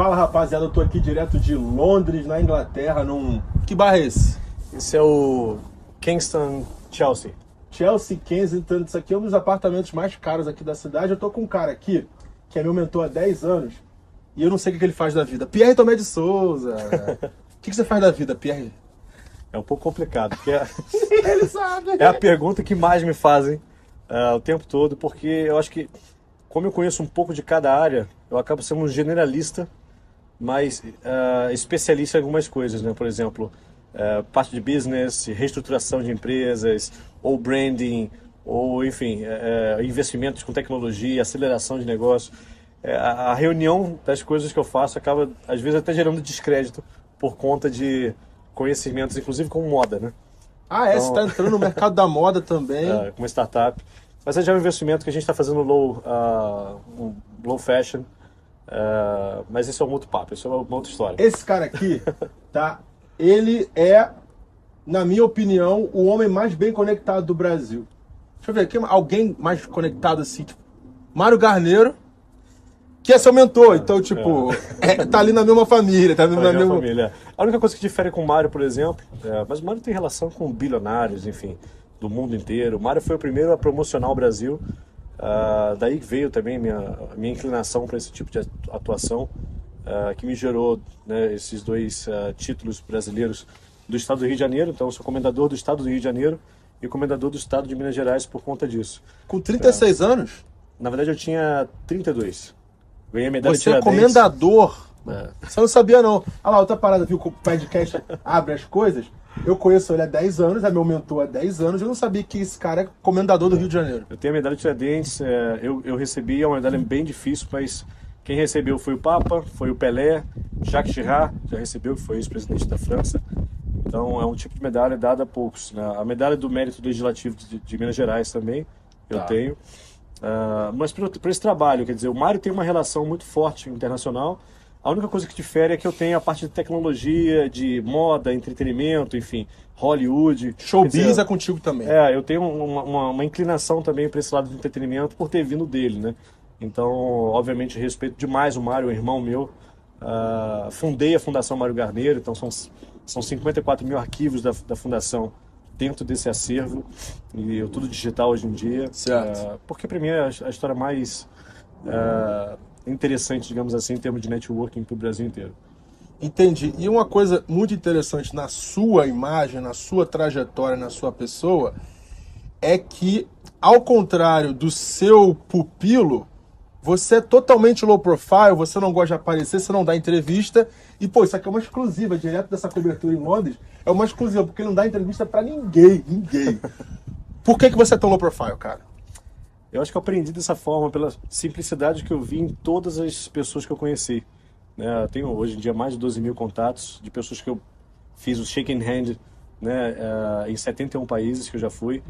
Fala, rapaziada, eu tô aqui direto de Londres, na Inglaterra, num... Que bairro é esse? Esse é o Kingston Chelsea. Chelsea, Kensington, isso aqui é um dos apartamentos mais caros aqui da cidade. Eu tô com um cara aqui, que é meu mentor há 10 anos, e eu não sei o que ele faz da vida. Pierre Tomé de Souza. O que você faz da vida, Pierre? É um pouco complicado, porque Ele sabe. é a pergunta que mais me fazem o tempo todo, porque eu acho que, como eu conheço um pouco de cada área, eu acabo sendo um generalista, mas especialista em algumas coisas, né? Por exemplo, parte de business, reestruturação de empresas, ou branding, ou enfim, investimentos com tecnologia, aceleração de negócio. A reunião das coisas que eu faço acaba, às vezes, até gerando descrédito por conta de conhecimentos, inclusive com moda, né? Ah, você tá entrando no mercado da moda também. Com uma startup. Mas já é um investimento que a gente está fazendo low fashion. Mas isso é um outro papo, isso é uma outra história. Esse cara aqui, tá? Ele é, na minha opinião, o homem mais bem conectado do Brasil. Deixa eu ver aqui, alguém mais conectado assim, tipo, Mário Garneiro, que é seu mentor, então, tipo, tá ali na mesma família, tá na mesma família. A única coisa que difere com o Mário, por exemplo, mas o Mário tem relação com bilionários, enfim, do mundo inteiro. O Mário foi o primeiro a promocionar o Brasil, daí veio também a minha inclinação para esse tipo de atuação, que me gerou, né, esses dois títulos brasileiros do estado do Rio de Janeiro. Então, eu sou comendador do estado do Rio de Janeiro e comendador do estado de Minas Gerais por conta disso. Com 36 anos? Na verdade, eu tinha 32. Ganhei a medalha de Você é Tiradentes. comendador? Você não sabia, não. Olha lá, outra parada, viu? O podcast abre as coisas. Eu conheço ele há 10 anos, é meu mentor há 10 anos. Eu não sabia que esse cara é comendador do Rio de Janeiro. Eu tenho a medalha de Tiradentes, eu recebi, é uma medalha bem difícil, mas quem recebeu foi o Papa, foi o Pelé, Jacques Chirac já recebeu, que foi ex-presidente da França. Então é um tipo de medalha dada a poucos, né? A medalha do mérito legislativo de Minas Gerais também, eu tenho. Mas por esse trabalho, quer dizer, o Mário tem uma relação muito forte internacional. A única coisa que difere é que eu tenho a parte de tecnologia, de moda, entretenimento, enfim, Hollywood. Showbiz é contigo também. Eu tenho uma inclinação também para esse lado do entretenimento por ter vindo dele, né? Então, obviamente, respeito demais o Mário, é um irmão meu. Fundei a Fundação Mário Garneiro, então são 54 mil arquivos da fundação dentro desse acervo, e tudo digital hoje em dia. Certo. Porque para mim é a história mais interessante, digamos assim, em termos de networking para o Brasil inteiro. Entendi. E uma coisa muito interessante na sua imagem, na sua trajetória, na sua pessoa, é que, ao contrário do seu pupilo, você é totalmente low profile, você não gosta de aparecer, você não dá entrevista. E, pô, isso aqui é uma exclusiva, direto dessa cobertura em Londres, é uma exclusiva, porque não dá entrevista pra ninguém. Por que você é tão low profile, cara? Eu acho que eu aprendi dessa forma, pela simplicidade que eu vi em todas as pessoas que eu conheci. Eu tenho hoje em dia mais de 12 mil contatos de pessoas que eu fiz o shaking hand, né, em 71 países que eu já fui.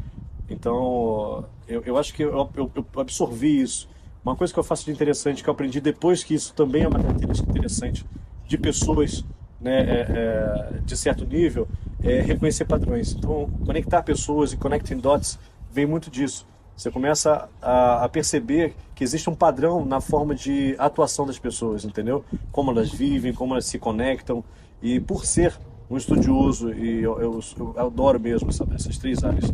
Então, eu acho que eu absorvi isso. Uma coisa que eu faço de interessante, que eu aprendi depois, que isso também é uma característica interessante de pessoas, né, de certo nível, é reconhecer padrões. Então, conectar pessoas e connecting dots vem muito disso. Você começa a perceber que existe um padrão na forma de atuação das pessoas, entendeu? Como elas vivem, como elas se conectam. E por ser um estudioso, e eu adoro mesmo essas três áreas,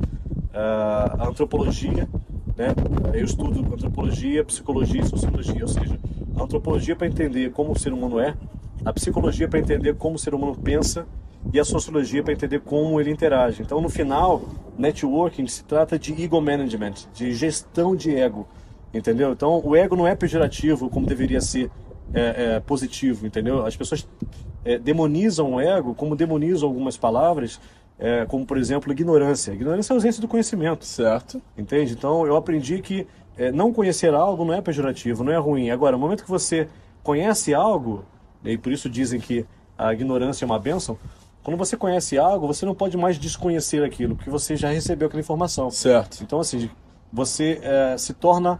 a antropologia, né? Eu estudo antropologia, psicologia e sociologia, ou seja, a antropologia para entender como o ser humano é, a psicologia para entender como o ser humano pensa e a sociologia para entender como ele interage. Então, no final, networking se trata de ego management, de gestão de ego, entendeu? Então, o ego não é pejorativo como deveria ser positivo, entendeu? As pessoas demonizam o ego como demonizam algumas palavras, como, por exemplo, ignorância. Ignorância é a ausência do conhecimento. Certo. Entende? Então, eu aprendi que não conhecer algo não é pejorativo, não é ruim. Agora, no momento que você conhece algo, e por isso dizem que a ignorância é uma bênção, quando você conhece algo, você não pode mais desconhecer aquilo, porque você já recebeu aquela informação. Certo. Então, assim, você se torna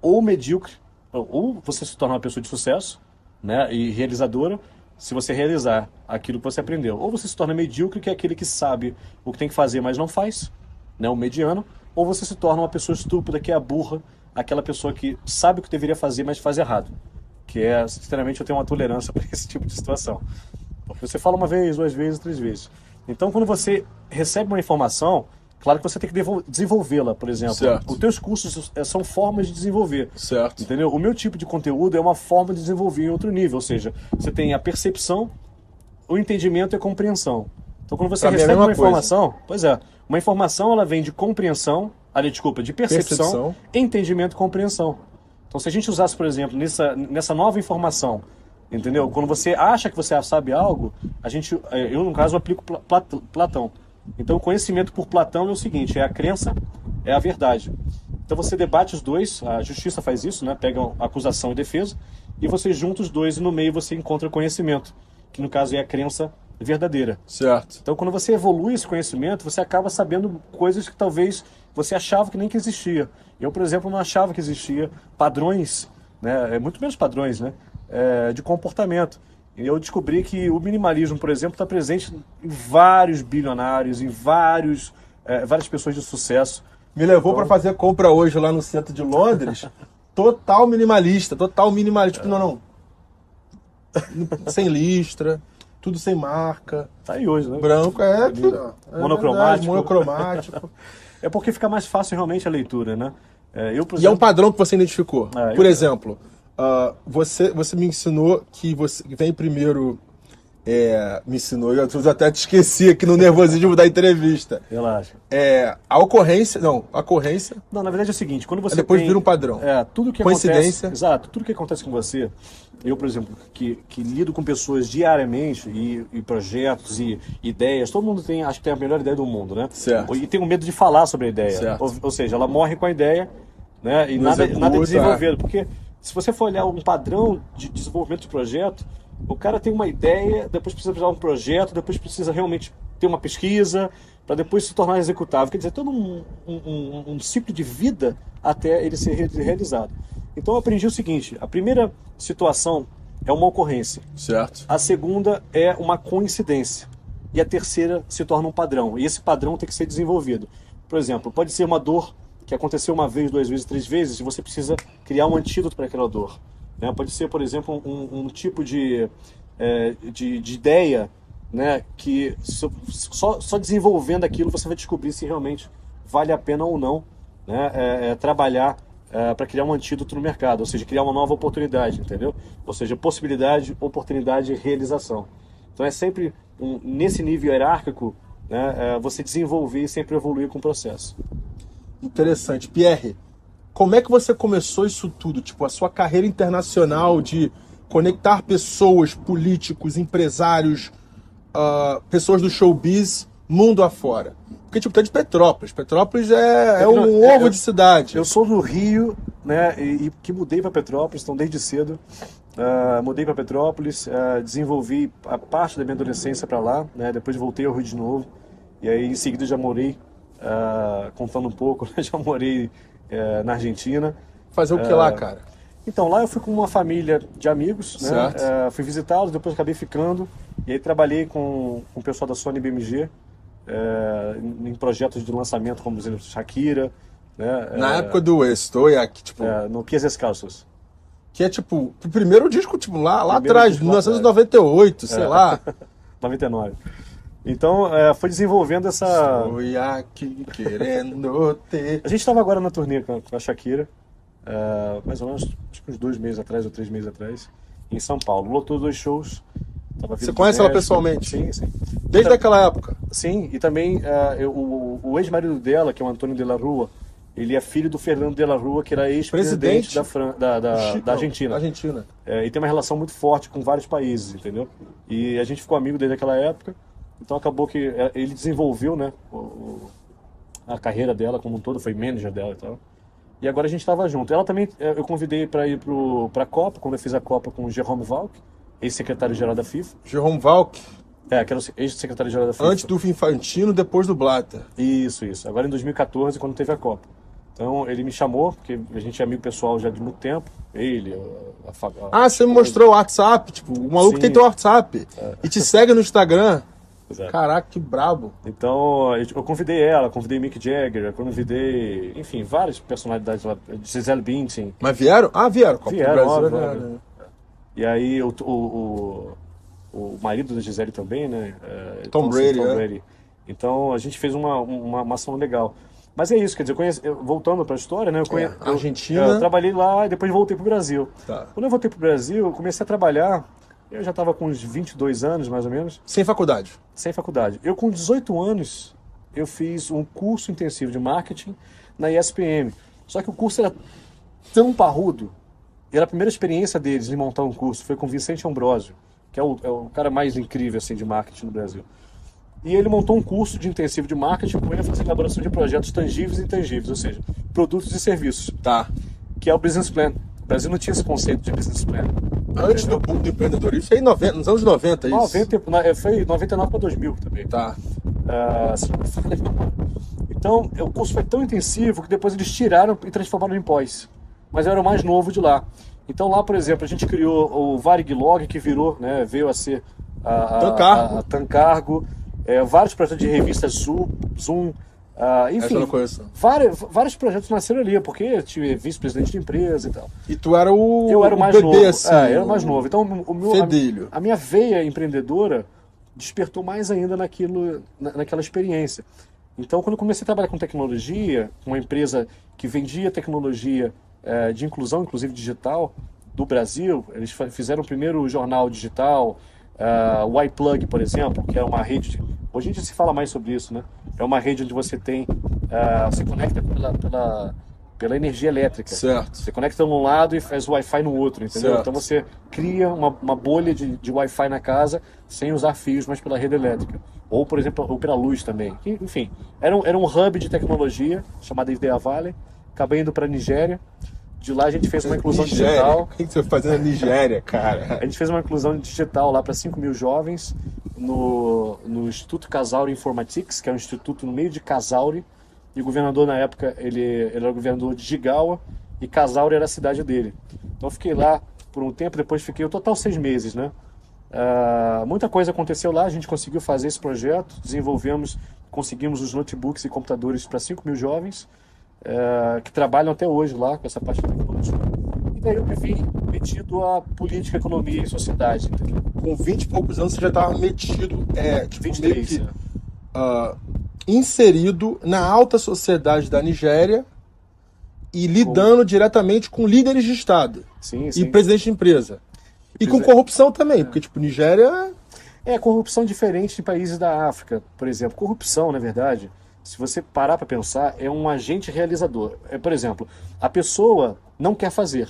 ou medíocre, ou você se torna uma pessoa de sucesso, né, e realizadora, se você realizar aquilo que você aprendeu. Ou você se torna medíocre, que é aquele que sabe o que tem que fazer, mas não faz, né, o mediano. Ou você se torna uma pessoa estúpida, que é a burra, aquela pessoa que sabe o que deveria fazer, mas faz errado. que é, sinceramente, eu tenho uma tolerância para esse tipo de situação. Porque você fala uma vez, 2 vezes, 3 vezes. Então, quando você recebe uma informação, claro que você tem que desenvolvê-la, por exemplo. Certo. Os teus cursos são formas de desenvolver. Certo. Entendeu? O meu tipo de conteúdo é uma forma de desenvolver em outro nível. Ou seja, você tem a percepção, o entendimento e a compreensão. Então, quando você Pra mim é a recebe mesma uma coisa. informação, pois é, uma informação ela vem de compreensão, de percepção, entendimento e compreensão. Então, se a gente usasse, por exemplo, nessa nova informação, entendeu? Quando você acha que você sabe algo, eu, no caso, aplico Platão. Então, o conhecimento por Platão é o seguinte, é a crença, é a verdade. Então, você debate os dois, a justiça faz isso, né? Pega a acusação e defesa, e você junta os dois e no meio você encontra o conhecimento, que no caso é a crença verdadeira. Certo. Então, quando você evolui esse conhecimento, você acaba sabendo coisas que talvez você achava que nem que existia. Eu, por exemplo, não achava que existia padrões, né? Muito menos padrões, né? De comportamento. E eu descobri que o minimalismo, por exemplo, está presente em vários bilionários, em várias pessoas de sucesso. Me levou para fazer compra hoje lá no centro de Londres, total minimalista. Tipo, não. Sem listra, tudo sem marca. Tá aí hoje, né? Branco, monocromático. Monocromático. É porque fica mais fácil realmente a leitura, né? E é um padrão que você identificou. Por eu- exemplo, você me ensinou que você vem primeiro. Me ensinou, eu até te esqueci aqui no nervosismo da entrevista. Relaxa. A ocorrência. Não, a ocorrência. Não, na verdade é o seguinte, quando você Depois vira um padrão. Tudo que Coincidência. acontece, exato, tudo que acontece com você, eu, por exemplo, que lido com pessoas diariamente e projetos e ideias, todo mundo acho que tem a melhor ideia do mundo, né? Certo. E tem o medo de falar sobre a ideia. Certo. Ou seja, ela morre com a ideia, né? E Não nada executa, é desenvolvido. Porque se você for olhar um padrão de desenvolvimento de projeto, o cara tem uma ideia, depois precisa precisar de um projeto, depois precisa realmente ter uma pesquisa, para depois se tornar executável. Quer dizer, todo um ciclo de vida até ele ser realizado. Então eu aprendi o seguinte, a primeira situação é uma ocorrência. Certo. A segunda é uma coincidência. E a terceira se torna um padrão. E esse padrão tem que ser desenvolvido. Por exemplo, pode ser uma dor que aconteceu uma vez, 2 vezes, 3 vezes, e você precisa criar um antídoto para aquela dor. Né? Pode ser, por exemplo, um tipo de ideia, né, que só desenvolvendo aquilo você vai descobrir se realmente vale a pena ou não, né, trabalhar para criar um antídoto no mercado, ou seja, criar uma nova oportunidade, entendeu? Ou seja, possibilidade, oportunidade e realização. Então é sempre nesse nível hierárquico, né, você desenvolver e sempre evoluir com o processo. Interessante. Pierre, como é que você começou isso tudo? Tipo, a sua carreira internacional de conectar pessoas, políticos, empresários, pessoas do showbiz, mundo afora. Porque, tipo, tu é de Petrópolis. Petrópolis é um ovo de cidade. Eu sou do Rio, né, e que mudei para Petrópolis, então desde cedo. Mudei para Petrópolis, desenvolvi a parte da minha adolescência para lá, né, depois voltei ao Rio de novo. E aí, em seguida, já morei, contando um pouco, já morei na Argentina. Fazer o que lá, cara? Então, lá eu fui com uma família de amigos, né? Fui visitá-los, depois acabei ficando. E aí trabalhei com o pessoal da Sony BMG, em projetos de lançamento, como, por exemplo, Shakira. Né? Na época do Estou aqui, tipo... no Pies Descalços. Que é, tipo, o primeiro disco, tipo, lá Primeiro atrás, disco lá 1998, sei lá. 99. Então, foi desenvolvendo essa... Estou aqui querendo ter... A gente estava agora na turnê com a Shakira, mais ou menos, acho que uns 2 meses atrás ou 3 meses atrás, em São Paulo. Lotou 2 shows. Você conhece ela pessoalmente? Sim, sim. Desde aquela época? Sim, e também o ex-marido dela, que é o Antônio de la Rua, ele é filho do Fernando de la Rua, que era ex-presidente da Argentina. Argentina. E tem uma relação muito forte com vários países, entendeu? E a gente ficou amigo desde aquela época, então acabou que ele desenvolveu, né, a carreira dela como um todo, foi manager dela e tal. E agora a gente estava junto. Ela também, eu convidei para ir para a Copa, quando eu fiz a Copa com o Jérôme Valk, ex-secretário-geral da FIFA. Jérôme Valk. Que era o ex-secretário-geral da FIFA. Antes do Infantino, depois do Blatter. Isso. Agora em 2014, quando teve a Copa. Então ele me chamou, porque a gente é amigo pessoal já de muito tempo. Ele, você me mostrou o WhatsApp, tipo, o maluco tem teu WhatsApp. E te segue no Instagram. Exato. Caraca, que brabo. Então eu convidei ela, convidei Mick Jagger, convidei, enfim, várias personalidades lá, Gisele Bündchen. Mas vieram? Vieram. Vieram, óbvio. E aí o marido da Gisele também, né? Tom Então, Brady, Tom é. Brady. Então a gente fez uma ação legal. Mas é isso, quer dizer, voltando para a história, né? Eu Argentina. trabalhei lá e depois voltei para o Brasil. Tá. Quando eu voltei para o Brasil, eu comecei a trabalhar. Eu já estava com uns 22 anos, mais ou menos, Sem faculdade. sem faculdade. Eu, com 18 anos, eu fiz um curso intensivo de marketing na ESPM. Só que o curso era tão parrudo. E era a primeira experiência deles em montar um curso. Foi com o Vicente Ambrosio, que é o cara mais incrível assim, de marketing no Brasil. E ele montou um curso de intensivo de marketing com ênfase em elaboração de projetos tangíveis e intangíveis, ou seja, produtos e serviços, Tá. que é o business plan. O Brasil não tinha esse conceito de business plan. Antes do boom do empreendedorismo, isso aí nos anos 90, isso. 90, foi 99 para 2000 também. Tá. Se não me falha a memória. Então, o curso foi tão intensivo que depois eles tiraram e transformaram em pós. Mas eu era o mais novo de lá. Então lá, por exemplo, a gente criou o Varig-Log, que virou, né, veio a ser a Tancargo, vários projetos de revista Zoom, Essa eu enfim, não conheço. vários projetos nasceram ali, porque eu tive vice-presidente de empresa e tal. E tu era Eu era o mais bebê, novo. assim. Eu era o mais novo. Então, Fedelho. a minha veia empreendedora despertou mais ainda naquela experiência. Então, quando eu comecei a trabalhar com tecnologia, uma empresa que vendia tecnologia de inclusão, inclusive digital, do Brasil, eles fizeram o primeiro jornal digital, o iPlug, por exemplo, que é uma rede. Hoje em dia se fala mais sobre isso, né? É uma rede onde você tem. Se conecta pela energia elétrica. Certo. Você conecta num lado e faz Wi-Fi no outro, entendeu? Certo. Então você cria uma bolha de Wi-Fi na casa sem usar fios, mas pela rede elétrica. Ou, por exemplo, ou pela luz também. Enfim, era um hub de tecnologia chamado Idea Valley. Acabei indo para a Nigéria. De lá a gente fez uma inclusão digital. O que você foi fazer na Nigéria, cara? A gente fez uma inclusão digital lá para 5 mil jovens no Instituto Casauri Informatics, que é um instituto no meio de Casauri. E o governador na época, ele era o governador de Jigawa e Casauri era a cidade dele. Então eu fiquei lá por um tempo, depois fiquei o total 6 meses, né? Muita coisa aconteceu lá, a gente conseguiu fazer esse projeto, conseguimos os notebooks e computadores para 5 mil jovens que trabalham até hoje lá com essa parte de tecnologia. E daí eu me vi metido a política, economia e sociedade, entendeu? Com 20 e poucos anos você já estava metido, tipo, 23, meio que inserido na alta sociedade da Nigéria e lidando diretamente com líderes de Estado Sim, e sim. presidente de empresa. E com corrupção também, porque, tipo, Nigéria... Corrupção diferente de países da África, por exemplo. Corrupção, na verdade, se você parar para pensar, é um agente realizador. Por exemplo, a pessoa não quer fazer,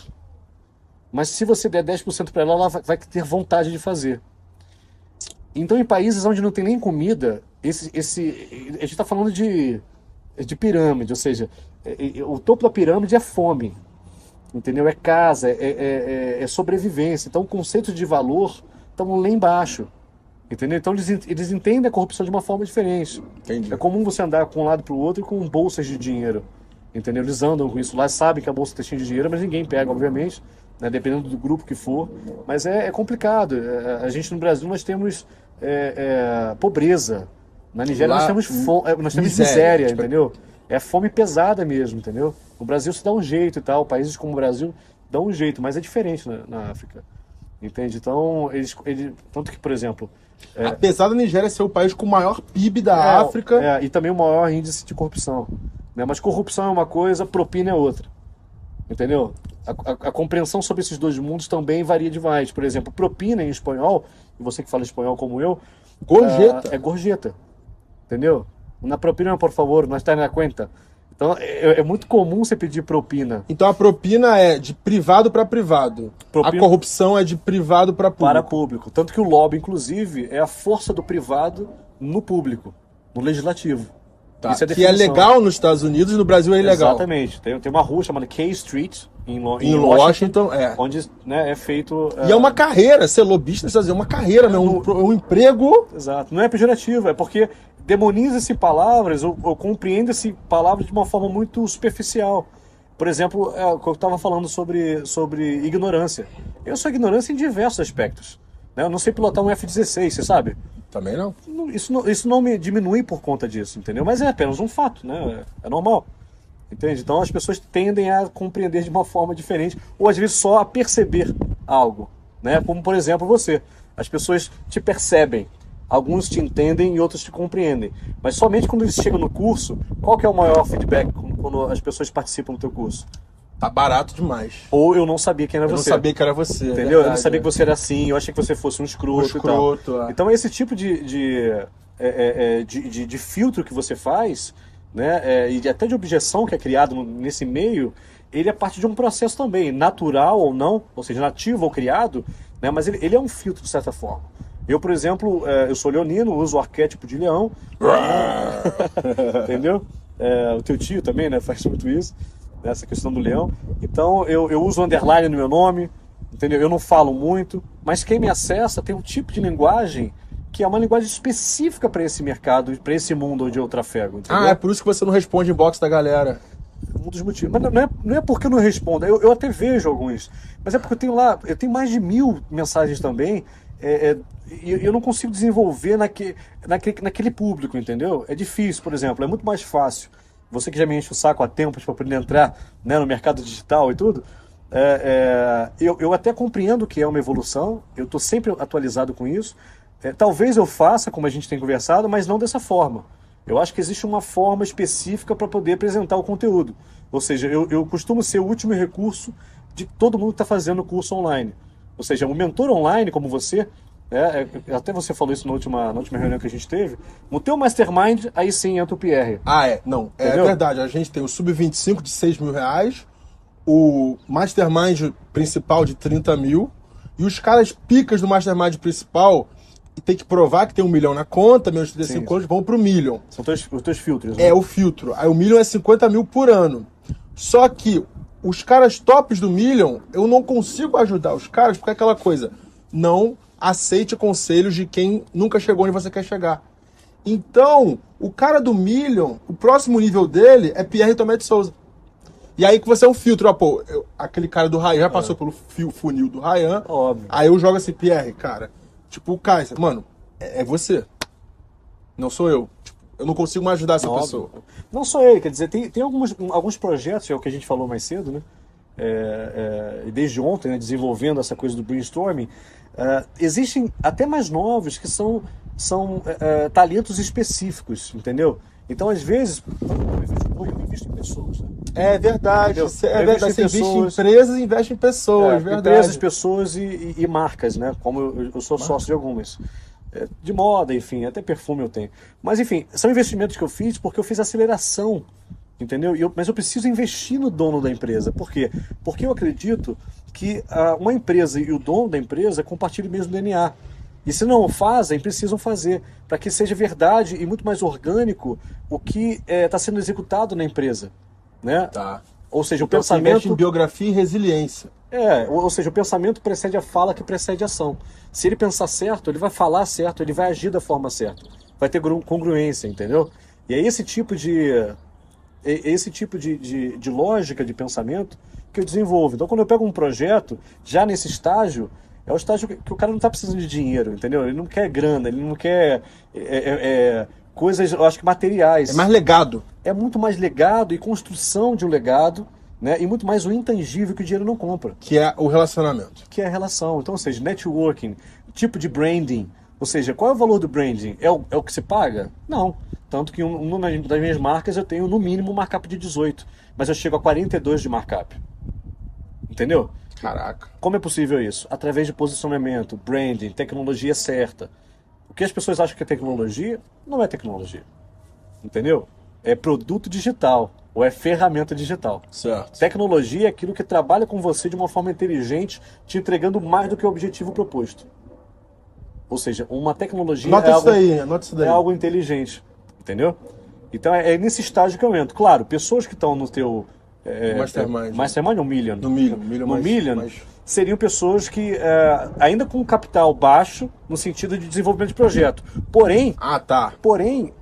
mas se você der 10% para ela, ela vai ter vontade de fazer. Então, em países onde não tem nem comida, a gente está falando de pirâmide, ou seja, o topo da pirâmide é fome, entendeu? É casa, é sobrevivência. Então, o conceito de valor estão lá embaixo, entendeu? Então, eles entendem a corrupção de uma forma diferente. Entendi. É comum você andar com um lado para o outro com bolsas de dinheiro, entendeu? Eles andam com isso lá, sabem que a bolsa está cheia de dinheiro, mas ninguém pega, obviamente, né? Dependendo do grupo que for. Mas é complicado. A gente no Brasil nós temos pobreza. Na Nigéria Lá, nós temos miséria, entendeu? É fome pesada mesmo, entendeu? O Brasil se dá um jeito e tal, países como o Brasil dão um jeito, mas é diferente na África, entende? Então, tanto que, por exemplo... Apesar da Nigéria ser o país com o maior PIB da África... e também o maior índice de corrupção, né? Mas corrupção é uma coisa, propina é outra, entendeu? A compreensão sobre esses dois mundos também varia demais. Por exemplo, propina em espanhol, e você que fala espanhol como eu... Gorjeta. É gorjeta, entendeu? Na propina, por favor, não está na conta. Então, é muito comum você pedir propina. Então, a propina é de privado para privado. A corrupção é de privado para público. Para público. Tanto que o lobby, inclusive, é a força do privado no público, no legislativo. Tá. Isso é que é legal nos Estados Unidos e no Brasil é ilegal. Exatamente. Tem uma rua chamada K Street, em Washington, onde, né, é feito... E é uma carreira, ser lobista nos Estados Unidos é uma carreira, um emprego... Exato. Não é pejorativo, é porque demoniza-se palavras ou compreende-se palavras de uma forma muito superficial. Por exemplo, eu estava falando sobre ignorância. Eu sou ignorância em diversos aspectos, né? Eu não sei pilotar um F-16, você sabe? Também não. Isso não me diminui por conta disso, entendeu? Mas é apenas um fato, né? É normal. Entende? Então as pessoas tendem a compreender de uma forma diferente, ou às vezes só a perceber algo. né? Como, por exemplo, você. As pessoas te percebem. Alguns te entendem e outros te compreendem. Mas somente quando eles chegam no curso, qual que é o maior feedback quando as pessoas participam do teu curso? Tá barato demais. Ou eu não sabia quem era Eu você. não sabia que era você. Entendeu? Verdade, Eu não sabia que você era assim, eu achei que você fosse um escroto, e tal. Então esse tipo de filtro que você faz, né, e até de objeção que é criado nesse meio, ele é parte de um processo também, natural ou não, ou seja, nativo ou criado, né, mas ele é um filtro de certa forma. Eu, por exemplo, eu sou leonino, uso o arquétipo de leão, entendeu? O teu tio também, né, faz muito isso, essa questão do leão. Então eu uso underline no meu nome, entendeu? Eu não falo muito, mas quem me acessa tem um tipo de linguagem que é uma linguagem específica para esse mercado, para esse mundo onde eu trafego, entendeu? É por isso que você não responde inbox da galera. Um dos motivos. Mas não é porque eu não respondo, eu até vejo alguns, mas é porque eu tenho mais de 1000 mensagens também, e eu não consigo desenvolver naquele público, entendeu? É difícil, por exemplo, é muito mais fácil. Você que já me enche o saco há tempos para poder entrar, né, no mercado digital e tudo, eu até compreendo que é uma evolução, eu estou sempre atualizado com isso. Talvez eu faça, como a gente tem conversado, mas não dessa forma. Eu acho que existe uma forma específica para poder apresentar o conteúdo. Ou seja, eu costumo ser o último recurso de todo mundo que está fazendo curso online. Ou seja, um mentor online como você, até você falou isso na última reunião que a gente teve, no teu mastermind, aí sim entra o Pierre. Não, entendeu? É verdade. A gente tem o Sub-25 de 6 mil reais, o mastermind principal de 30 mil, e os caras picas do mastermind principal e tem que provar que tem 1 milhão na conta, menos 35 anos, vão pro million. São os teus filtros, né? É o filtro. Aí o million é 50 mil por ano. Só que os caras tops do million, eu não consigo ajudar os caras, porque é aquela coisa, não aceite conselhos de quem nunca chegou onde você quer chegar. Então, o cara do million, o próximo nível dele é Pierre Tomé de Souza. E aí que você é um filtro, aquele cara do Ryan já passou pelo funil do Ryan. Óbvio. Aí eu jogo assim, Pierre, cara, tipo o Kaiser, mano, é você. Não sou eu. Tipo, eu não consigo mais ajudar essa pessoa. Não sou ele, quer dizer, tem alguns projetos, é o que a gente falou mais cedo, né? Desde ontem, né, desenvolvendo essa coisa do brainstorming, existem até mais novos que são talentos específicos, entendeu? Então, às vezes, eu invisto em pessoas, né? É verdade. Entendeu? É verdade. Você investe em empresas e investe em pessoas, verdade. Empresas, pessoas e marcas, né? Como eu sou sócio de algumas. De moda, enfim, até perfume eu tenho. Mas, enfim, são investimentos que eu fiz porque eu fiz aceleração, entendeu? Mas eu preciso investir no dono da empresa. Por quê? Porque eu acredito que uma empresa e o dono da empresa compartilham o mesmo DNA. E se não o fazem, precisam fazer, para que seja verdade e muito mais orgânico o que está sendo executado na empresa, né? Tá. Ou seja, Então, o pensamento... Você investe em biografia e resiliência. ou seja, o pensamento precede a fala que precede a ação. Se ele pensar certo, ele vai falar certo, ele vai agir da forma certa. Vai ter congruência, entendeu? E é esse tipo de lógica de pensamento que eu desenvolvo. Então, quando eu pego um projeto, já nesse estágio, é o estágio que o cara não está precisando de dinheiro, entendeu? Ele não quer grana, ele não quer coisas, eu acho que materiais. É mais legado. É muito mais legado e construção de um legado, né? E muito mais o intangível que o dinheiro não compra. Que é o relacionamento. Que é a relação. Então, ou seja, networking, tipo de branding. Ou seja, qual é o valor do branding? É o que se paga? Não. Tanto que uma das minhas marcas eu tenho no mínimo um markup de 18. Mas eu chego a 42 de markup. Entendeu? Caraca. Como é possível isso? Através de posicionamento, branding, tecnologia certa. O que as pessoas acham que é tecnologia, não é tecnologia. Entendeu? É produto digital, ou é ferramenta digital. Certo. Tecnologia é aquilo que trabalha com você de uma forma inteligente, te entregando mais do que o objetivo proposto. Ou seja, uma tecnologia anota isso daí. É algo inteligente. Entendeu? Então é nesse estágio que eu entro. Claro, pessoas que estão no teu... Mastermind ou Million? No Million. Seriam pessoas que, ainda com capital baixo, no sentido de desenvolvimento de projeto. Porém... Porém...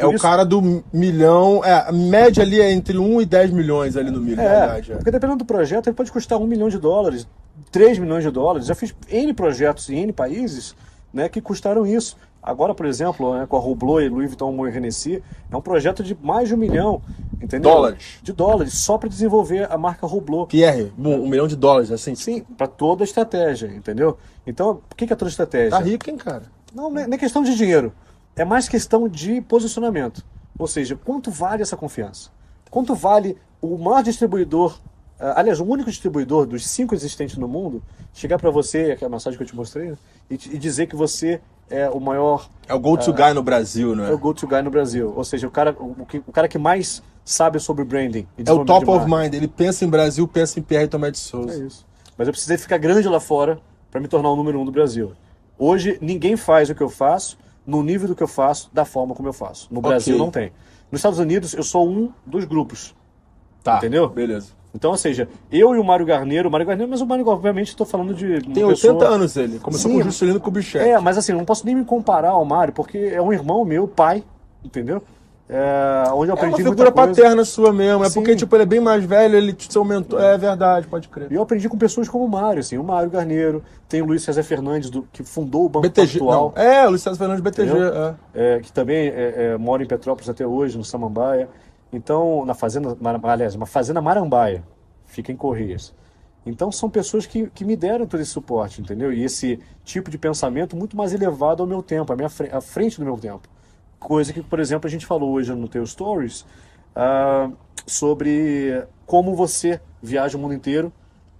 o cara do milhão... a média ali é entre 1 e 10 milhões ali no Million, na verdade. Porque dependendo do projeto, ele pode custar $1 milhão, 3 milhões de dólares. Já fiz N projetos em N países, né, que custaram isso. Agora, por exemplo, né, com a Hublot e Louis Vuitton Moet Hennessy, é um projeto de mais de 1 milhão, entendeu? Dólares. De dólares, só para desenvolver a marca Hublot. Pierre, $1 milhão, assim. Sim, para toda a estratégia, entendeu? Então, o que é toda a estratégia? Tá rico, hein, cara? Não é questão de dinheiro, é mais questão de posicionamento. Ou seja, quanto vale essa confiança? Quanto vale o maior distribuidor, aliás, o único distribuidor dos 5 existentes no mundo, chegar para você, aquela mensagem que eu te mostrei, né, e dizer que você é o maior... É o go-to-guy no Brasil, né? É o go-to-guy no Brasil. Ou seja, o cara que mais sabe sobre branding. E é o top of mind. Ele pensa em Brasil, pensa em Pierre Thomas de Souza. É isso. Mas eu precisei ficar grande lá fora para me tornar o número 1 do Brasil. Hoje, ninguém faz o que eu faço, no nível do que eu faço, da forma como eu faço. No Brasil, não tem. Nos Estados Unidos, eu sou um dos grupos. Tá, entendeu? Beleza. Então, ou seja, eu e o Mário Garneiro, mas o Mário, obviamente, estou falando de uma tem 80 pessoa... anos ele, começou com o Juscelino Kubitschek. Mas assim, não posso nem me comparar ao Mário, porque é um irmão meu, pai, entendeu? Onde eu aprendi uma figura paterna sua mesmo, Sim. Porque tipo, ele é bem mais velho, ele te aumentou, é verdade, pode crer. E eu aprendi com pessoas como o Mário, assim, o Mário Garneiro, tem o Luiz César Fernandes, que fundou o Banco BTG, Pactual. o Luiz César Fernandes BTG, que também mora em Petrópolis até hoje, no Samambaia. Então, na fazenda, aliás, uma fazenda Marambaia, fica em Correias. Então, são pessoas que me deram todo esse suporte, entendeu? E esse tipo de pensamento muito mais elevado ao meu tempo, à frente do meu tempo. Coisa que, por exemplo, a gente falou hoje no teu Stories sobre como você viaja o mundo inteiro,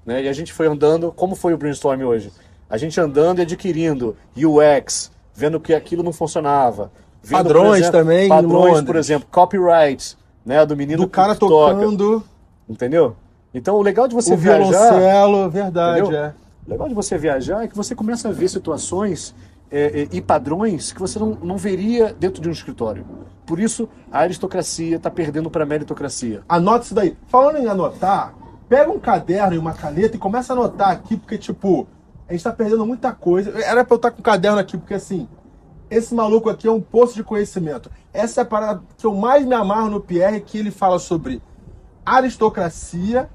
né? E a gente foi andando, como foi o brainstorm hoje? A gente andando e adquirindo UX, vendo que aquilo não funcionava. Vendo, padrões exemplo, também, padrões, por exemplo, copyright, né? Do menino do cara tocando, entendeu? Então, o legal de você viajar... O violoncelo, verdade, entendeu? O legal de você viajar é que você começa a ver situações e padrões que você não veria dentro de um escritório. Por isso, a aristocracia está perdendo para a meritocracia. Anota isso daí. Falando em anotar, pega um caderno e uma caneta e começa a anotar aqui, porque, tipo, a gente está perdendo muita coisa. Era para eu estar com o caderno aqui, porque, assim, esse maluco aqui é um poço de conhecimento. Essa é a parada que eu mais me amarro no Pierre, que ele fala sobre aristocracia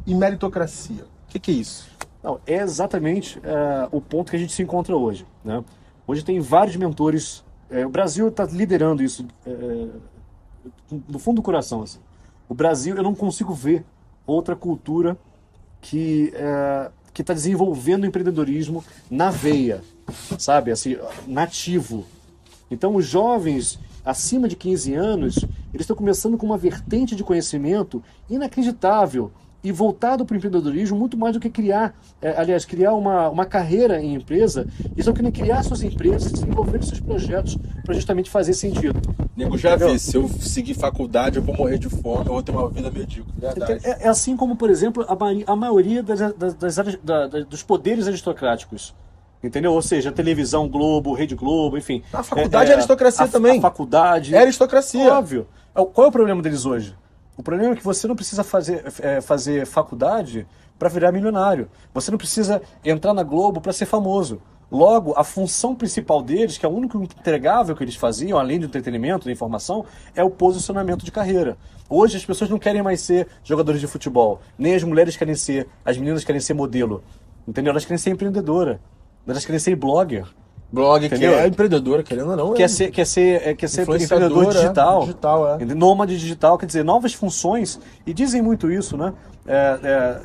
e meritocracia. O que é isso? Não, é exatamente o ponto que a gente se encontra hoje, né? Hoje tem vários mentores. O Brasil está liderando isso do fundo do coração. Assim. O Brasil, eu não consigo ver outra cultura que está desenvolvendo o empreendedorismo na veia, sabe? Assim, nativo. Então, os jovens acima de 15 anos, eles estão começando com uma vertente de conhecimento inacreditável e voltado para o empreendedorismo muito mais do que criar uma carreira em empresa. Eles estão querendo criar suas empresas, desenvolver seus projetos para justamente fazer sentido. Nego, já vi, se eu seguir faculdade eu vou morrer de fome, eu vou ter uma vida medíocre. Verdade. É assim como, por exemplo, a maioria dos poderes aristocráticos. Entendeu? Ou seja, televisão Globo, Rede Globo, enfim. A faculdade é aristocracia também. A faculdade é aristocracia. Óbvio. Qual é o problema deles hoje? O problema é que você não precisa fazer faculdade para virar milionário. Você não precisa entrar na Globo para ser famoso. Logo, a função principal deles, que é o único entregável que eles faziam, além do entretenimento, da informação, é o posicionamento de carreira. Hoje as pessoas não querem mais ser jogadores de futebol. Nem as mulheres querem ser, as meninas querem ser modelo. Entendeu? Elas querem ser empreendedora. Elas querem ser blogger. Blog, que é empreendedora, querendo ou não. Quer ser empreendedor digital. Nômade digital, quer dizer, novas funções. E dizem muito isso, né?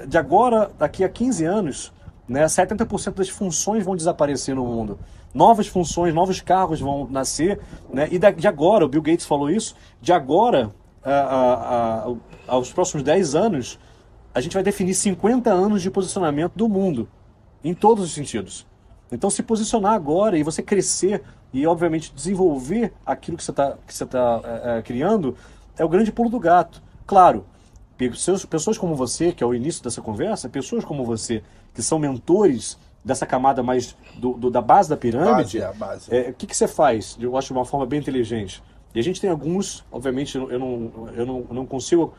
De agora, daqui a 15 anos, né, 70% das funções vão desaparecer no mundo. Novas funções, novos cargos vão nascer. Né? E de agora, o Bill Gates falou isso, de agora aos próximos 10 anos, a gente vai definir 50 anos de posicionamento do mundo, em todos os sentidos. Então, se posicionar agora e você crescer e, obviamente, desenvolver aquilo que você está criando é o grande pulo do gato. Claro, pessoas como você, que é o início dessa conversa, pessoas como você, que são mentores dessa camada mais da base da pirâmide, a base. O que você faz? Eu acho de uma forma bem inteligente. E a gente tem alguns, obviamente, eu não consigo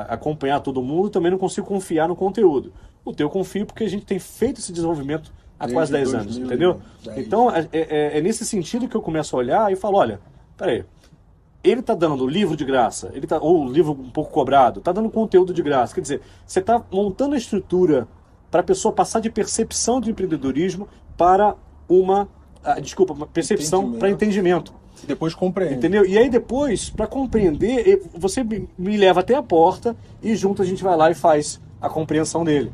acompanhar todo mundo, também não consigo confiar no conteúdo. O teu eu confio porque a gente tem feito esse desenvolvimento há quase 10 anos, entendeu? Então, é nesse sentido que eu começo a olhar e falo, olha, peraí, ele está dando livro de graça, ou livro um pouco cobrado, está dando conteúdo de graça. Quer dizer, você está montando a estrutura para a pessoa passar de percepção de empreendedorismo para uma desculpa, percepção para entendimento. E depois compreende. Entendeu? E aí depois, para compreender, você me leva até a porta e junto a gente vai lá e faz a compreensão dele.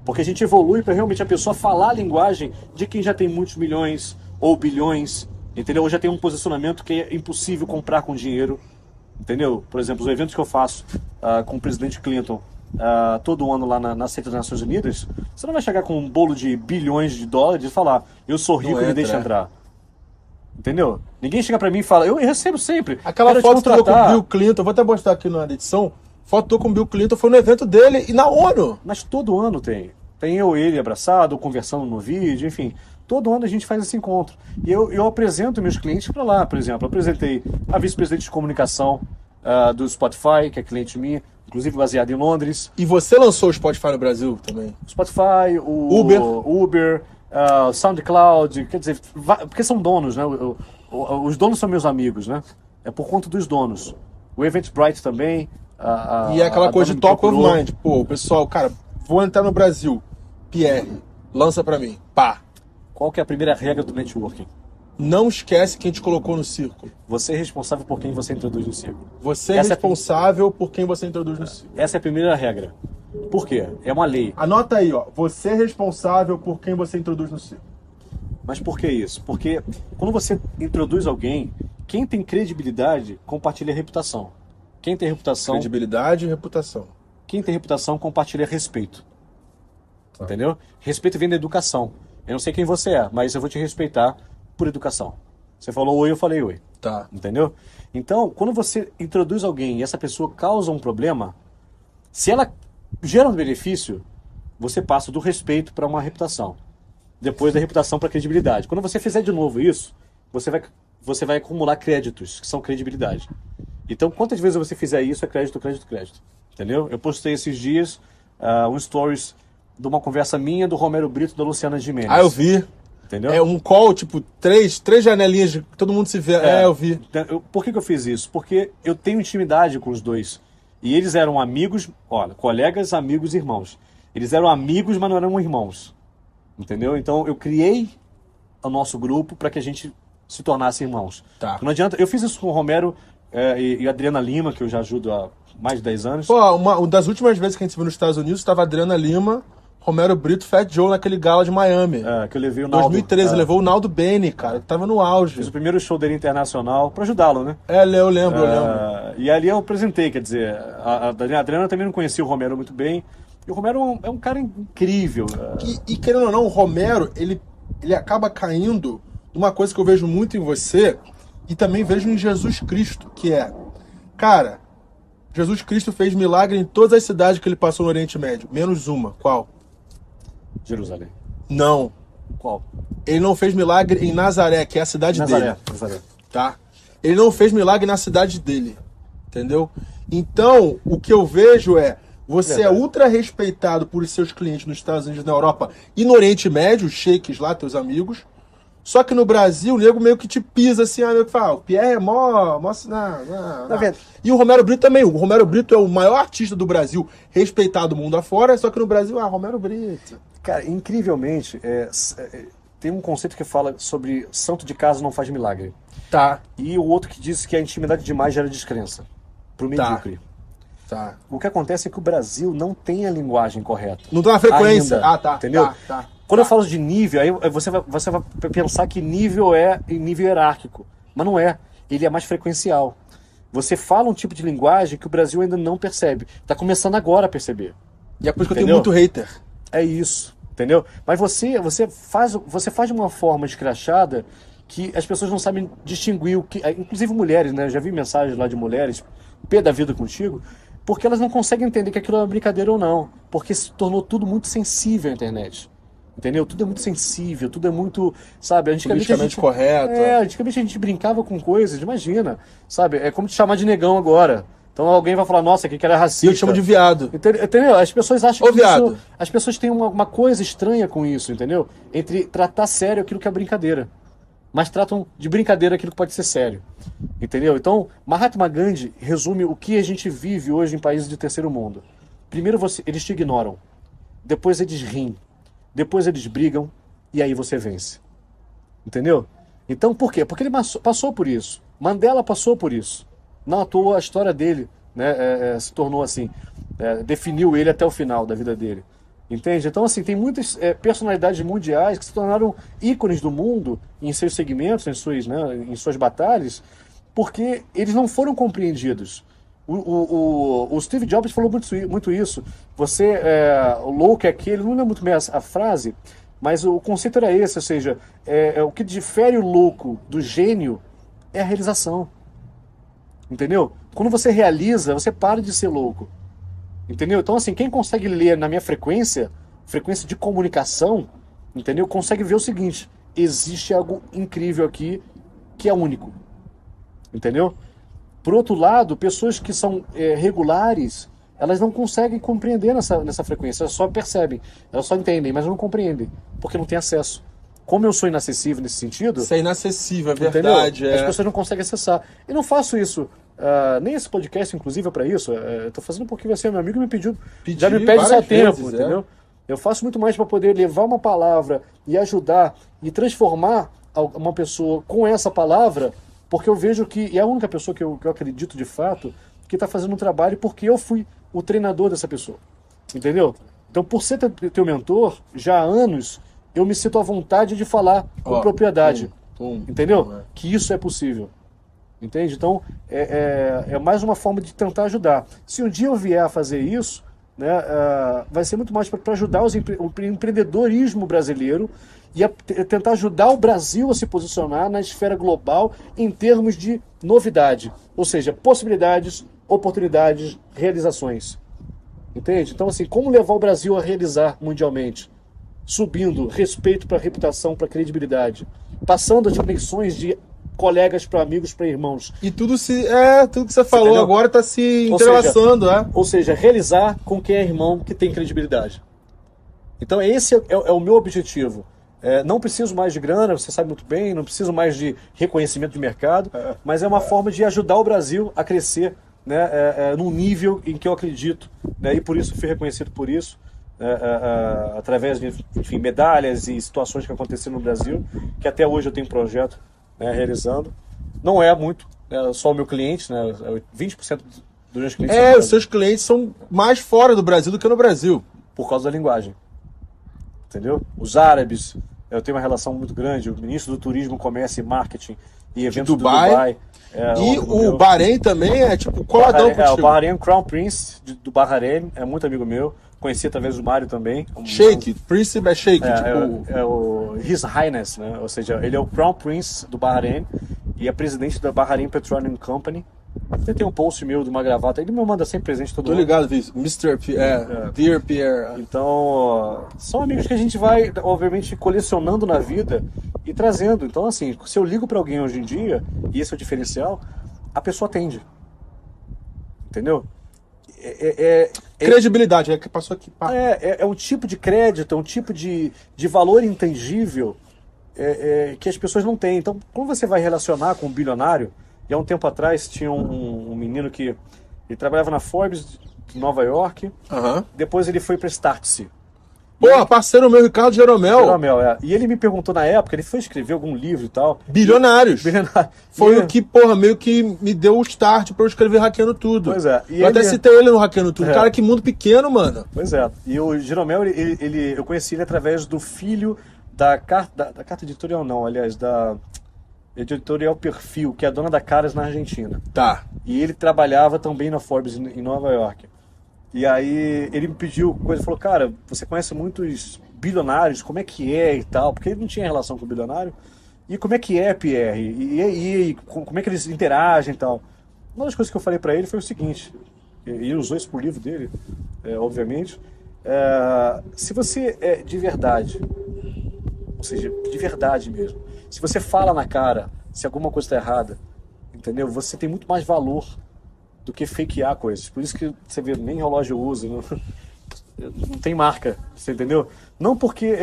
Porque a gente evolui para realmente a pessoa falar a linguagem de quem já tem muitos milhões ou bilhões, entendeu? Ou já tem um posicionamento que é impossível comprar com dinheiro, entendeu? Por exemplo, os eventos que eu faço com o presidente Clinton todo ano lá na Sede das Nações Unidas, você não vai chegar com um bolo de bilhões de dólares e falar, eu sou rico, me deixa entrar. Entendeu? Ninguém chega pra mim e fala, eu recebo sempre. Aquela foto que eu com o Bill Clinton, vou até mostrar aqui na edição, foto com o Bill Clinton foi no evento dele e na ONU. Mas todo ano tem. Tem eu e ele abraçado, conversando no vídeo, enfim. Todo ano a gente faz esse encontro. E eu apresento meus clientes para lá, por exemplo. Eu apresentei a vice-presidente de comunicação do Spotify, que é cliente minha, inclusive baseado em Londres. E você lançou o Spotify no Brasil também? Spotify, Uber, SoundCloud, quer dizer, porque são donos, né? Os donos são meus amigos, né? É por conta dos donos. O Eventbrite também. E é aquela coisa de top of mind. Pô, o pessoal, cara, vou entrar no Brasil. Pierre, lança pra mim. Pá. Qual que é a primeira regra do networking? Não esquece quem te colocou no círculo. Você é responsável por quem você introduz no círculo. Você é responsável por quem você introduz no círculo. Essa é a primeira regra. Por quê? É uma lei. Anota aí, ó. Você é responsável por quem você introduz no círculo. Mas por que isso? Porque quando você introduz alguém, quem tem credibilidade compartilha reputação. Quem tem reputação... Credibilidade e reputação. Quem tem reputação compartilha respeito. Entendeu? Respeito vem da educação. Eu não sei quem você é, mas eu vou te respeitar por educação. Você falou oi, eu falei oi. Tá. Entendeu? Então, quando você introduz alguém e essa pessoa causa um problema, se ela gera um benefício, você passa do respeito para uma reputação. Depois da reputação para credibilidade. Quando você fizer de novo isso, você vai acumular créditos, que são credibilidade. Então, quantas vezes você fizer isso, é crédito, crédito, crédito. Entendeu? Eu postei esses dias um stories de uma conversa minha, do Romero Brito e da Luciana Gimenez. Ah, eu vi. Entendeu? É um call, tipo, três janelinhas, de todo mundo se vê. Eu vi. Por que eu fiz isso? Porque eu tenho intimidade com os dois. E eles eram amigos, olha, colegas, amigos e irmãos. Eles eram amigos, mas não eram irmãos. Entendeu? Então eu criei o nosso grupo para que a gente se tornasse irmãos. Tá. Não adianta. Eu fiz isso com o Romero e a Adriana Lima, que eu já ajudo há mais de 10 anos. Pô, uma das últimas vezes que a gente se viu nos Estados Unidos, estava a Adriana Lima, Romero Brito, Fat Joe naquele gala de Miami. Que eu levei o Naldo. 2013, levou o Naldo Bene, cara, que tava no auge. Fiz o primeiro show dele internacional para ajudá-lo, né? Eu lembro. E ali eu apresentei, quer dizer, a Adriana também não conhecia o Romero muito bem. E o Romero é um cara incrível. E querendo ou não, o Romero, ele acaba caindo numa coisa que eu vejo muito em você e também vejo em Jesus Cristo, que é, cara, Jesus Cristo fez milagre em todas as cidades que ele passou no Oriente Médio, menos uma. Qual? Jerusalém. Não. Qual? Ele não fez milagre em Nazaré, que é a cidade dele. Nazaré. Tá? Ele não fez milagre na cidade dele. Entendeu? Então, o que eu vejo é, você é ultra respeitado por seus clientes nos Estados Unidos, na Europa e no Oriente Médio, os sheiks lá, teus amigos. Só que no Brasil, o nego meio que te pisa assim, meio que fala, o Pierre é mó não. E o Romero Brito também. O Romero Brito é o maior artista do Brasil, respeitado mundo afora, só que no Brasil, Romero Brito. Cara, incrivelmente, tem um conceito que fala sobre santo de casa não faz milagre. Tá. E o outro que diz que a intimidade demais gera descrença. Pro medíocre. Tá. O que acontece é que o Brasil não tem a linguagem correta. Não tem uma frequência. Ainda, Tá. Entendeu? Tá. Quando eu falo de nível, aí você vai pensar que nível é nível hierárquico. Mas não é. Ele é mais frequencial. Você fala um tipo de linguagem que o Brasil ainda não percebe. Tá começando agora a perceber. E é por isso que eu tenho muito hater. É isso. Entendeu? Mas você faz de uma forma escrachada que as pessoas não sabem distinguir o que... Inclusive mulheres, né? Eu já vi mensagens lá de mulheres, pé da vida contigo, porque elas não conseguem entender que aquilo é uma brincadeira ou não. Porque se tornou tudo muito sensível a internet. Entendeu? Tudo é muito sensível, tudo é muito, sabe, politicamente correto. Antigamente a gente brincava com coisas, imagina, sabe, é como te chamar de negão agora. Então alguém vai falar, nossa, que era racista. E eu te chamo de viado. Entendeu? As pessoas acham que viado. As pessoas têm uma coisa estranha com isso, entendeu? Entre tratar sério aquilo que é brincadeira. Mas tratam de brincadeira aquilo que pode ser sério. Entendeu? Então, Mahatma Gandhi resume o que a gente vive hoje em países de terceiro mundo. Primeiro eles te ignoram. Depois eles riem. Depois eles brigam e aí você vence. Entendeu? Então, por quê? Porque ele passou por isso. Mandela passou por isso. Não à toa a história dele, né, se tornou assim, definiu ele até o final da vida dele. Entende? Então, assim, tem muitas personalidades mundiais que se tornaram ícones do mundo em seus segmentos, em suas batalhas, porque eles não foram compreendidos. O Steve Jobs falou muito isso. O louco é aquele, não lembro muito bem a frase, mas o conceito era esse, ou seja, o que difere o louco do gênio é a realização. Entendeu? Quando você realiza, você para de ser louco. Entendeu? Então, assim, quem consegue ler na minha frequência de comunicação, entendeu? Consegue ver o seguinte: existe algo incrível aqui que é único. Entendeu? Por outro lado, pessoas que são regulares, elas não conseguem compreender nessa frequência, elas só percebem, elas só entendem, mas não compreendem, porque não têm acesso. Como eu sou inacessível nesse sentido... Isso é inacessível, é verdade. As pessoas não conseguem acessar. E não faço isso, nem esse podcast, inclusive, é para isso. Estou fazendo porque você, meu amigo, me pediu, já me pede isso há tempo, entendeu? Eu faço muito mais para poder levar uma palavra e ajudar e transformar uma pessoa com essa palavra, porque eu vejo que, e é a única pessoa que eu acredito de fato, que está fazendo um trabalho porque eu fui o treinador dessa pessoa. Entendeu? Então, por ser teu mentor, já há anos, eu me sinto à vontade de falar com propriedade. Entendeu? Que isso é possível. Entende? Então, é mais uma forma de tentar ajudar. Se um dia eu vier a fazer isso, né, vai ser muito mais para ajudar o empreendedorismo brasileiro e a tentar ajudar o Brasil a se posicionar na esfera global em termos de novidade. Ou seja, possibilidades, oportunidades, realizações. Entende? Então, assim, como levar o Brasil a realizar mundialmente? Subindo respeito para reputação, para credibilidade, passando as conexões de colegas para amigos, para irmãos. E tudo que você falou entendeu? Agora está se entrelaçando, Ou seja, realizar com quem é irmão que tem credibilidade. Então esse é o meu objetivo. Não preciso mais de grana, você sabe muito bem, não preciso mais de reconhecimento de mercado, mas é uma forma de ajudar o Brasil a crescer, né, num nível em que eu acredito, né, e por isso fui reconhecido por isso. Através de medalhas e situações que aconteceram no Brasil, que até hoje eu tenho um projeto, né, realizando. Não é muito, só o meu cliente, né, 20% dos meus clientes. Os seus clientes são mais fora do Brasil do que no Brasil. Por causa da linguagem. Entendeu? Os árabes, eu tenho uma relação muito grande, o ministro do Turismo, Comércio e Marketing e eventos do Dubai. E o Bahrein também é tipo coladão contigo. O Bahrein, Crown Prince do Bahrein, é muito amigo meu. Conheci através do Mário também. Sheik, Príncipe é Sheik. O His Highness, né? Ou seja, ele é o Crown Prince do Bahrein e é presidente da Bahrain Petroleum Company. Até tem um post meu de uma gravata, ele me manda sempre presente todo mundo. Tô ligado, Viz. Mr. Dear Pierre. Então, são amigos que a gente vai, obviamente, colecionando na vida e trazendo. Então, assim, se eu ligo para alguém hoje em dia, e esse é o diferencial, a pessoa atende. Entendeu? Credibilidade, que passou aqui. É um tipo de crédito, é um tipo de valor intangível que as pessoas não têm. Então, quando você vai relacionar com um bilionário, e há um tempo atrás tinha um menino que ele trabalhava na Forbes de Nova York, depois ele foi para Startse. Pô, parceiro meu, Ricardo Jeromel. E ele me perguntou na época, ele foi escrever algum livro e tal. Bilionários. Foi o que, meio que me deu o start pra eu escrever Hackeando Tudo. Pois é. Eu até citei ele no Hackeando Tudo. Cara, que mundo pequeno, mano. Pois é. E o Jeromel, eu conheci ele através do filho da carta editorial, não, aliás, da editorial Perfil, que é a dona da Caras na Argentina. Tá. E ele trabalhava também na Forbes em Nova York. E aí ele me pediu coisa, falou, cara, você conhece muitos bilionários, como é que é e tal, porque ele não tinha relação com o bilionário. E como é que é, Pierre? E como é que eles interagem e tal. Uma das coisas que eu falei pra ele foi o seguinte, e ele usou isso pro livro dele, obviamente, se você é de verdade, ou seja, de verdade mesmo, se você fala na cara, se alguma coisa está errada, entendeu? Você tem muito mais valor do que fakear coisas. Por isso que você vê, nem relógio eu uso, não tem marca, você entendeu? Não porque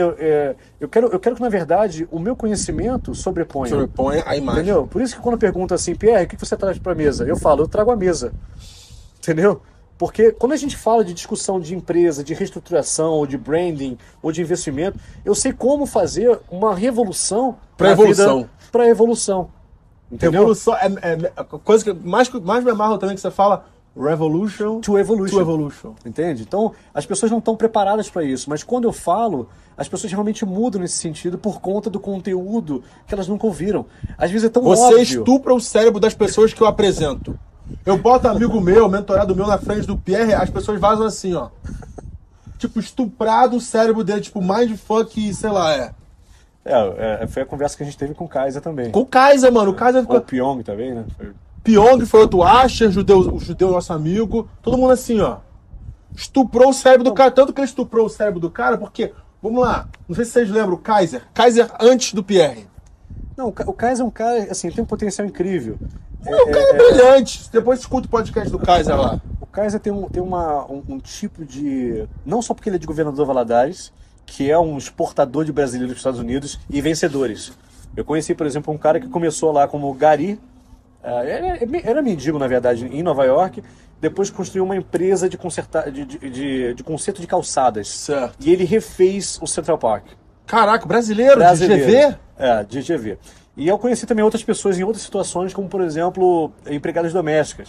eu quero que, na verdade, o meu conhecimento sobreponha a imagem. Entendeu? Por isso que quando pergunta assim, Pierre, o que você traz para a mesa? Eu falo, eu trago a mesa. Entendeu? Porque quando a gente fala de discussão de empresa, de reestruturação, ou de branding, ou de investimento, eu sei como fazer uma revolução Pra evolução. Para evolução. Entendeu? Revolução é a coisa que mais me amarra também que você fala revolution To evolution. to evolution. Entende? Então, as pessoas não estão preparadas para isso. Mas quando eu falo, as pessoas realmente mudam nesse sentido por conta do conteúdo que elas nunca ouviram. Às vezes é tão Você óbvio. estupra o cérebro das pessoas que eu apresento. Eu boto amigo meu, mentorado meu na frente do Pierre, as pessoas vazam assim, ó. Tipo, estuprado o cérebro dele, tipo, mindfuck, sei lá, Foi a conversa que a gente teve com o Kaiser também. Com o Kaiser, mano. O Kaiser Ou ficou... o Pyong também, né? Pyong foi outro Asher, o judeu nosso amigo. Todo mundo assim, ó. Estuprou o cérebro do cara. Tanto que ele estuprou o cérebro do cara, porque, vamos lá, não sei se vocês lembram, o Kaiser. Kaiser antes do Pierre. Não, o Kaiser é um cara, assim, tem um potencial incrível. O cara é brilhante. Depois escuta o podcast do Kaiser lá. O Kaiser tem um tipo de... Não só porque ele é de Governador Valadares, que é um exportador de brasileiros dos Estados Unidos e vencedores. Eu conheci, por exemplo, um cara que começou lá como gari, era mendigo, na verdade, em Nova York, depois construiu uma empresa de conserto de calçadas. Certo. E ele refez o Central Park. Caraca, brasileiro. De GV? De GV. E eu conheci também outras pessoas em outras situações, como, por exemplo, empregadas domésticas.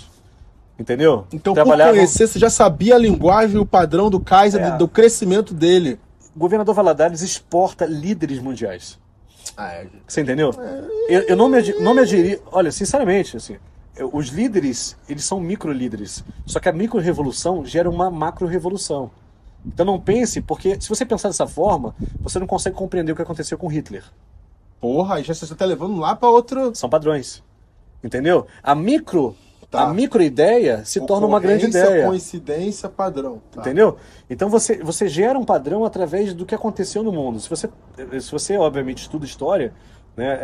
Entendeu? Então, por conhecer, você já sabia a linguagem e o padrão do Kaiser, do crescimento dele. O Governador Valadares exporta líderes mundiais. Você entendeu? Eu não me aderi... Olha, sinceramente, assim, os líderes, eles são micro-líderes. Só que a micro-revolução gera uma macro-revolução. Então não pense, porque se você pensar dessa forma, você não consegue compreender o que aconteceu com Hitler. Porra, aí já você está levando lá para outro... São padrões. Entendeu? A micro-ideia se torna uma grande ideia. Coincidência, padrão. Tá. Entendeu? Então você gera um padrão através do que aconteceu no mundo. Se você obviamente, estuda história, né,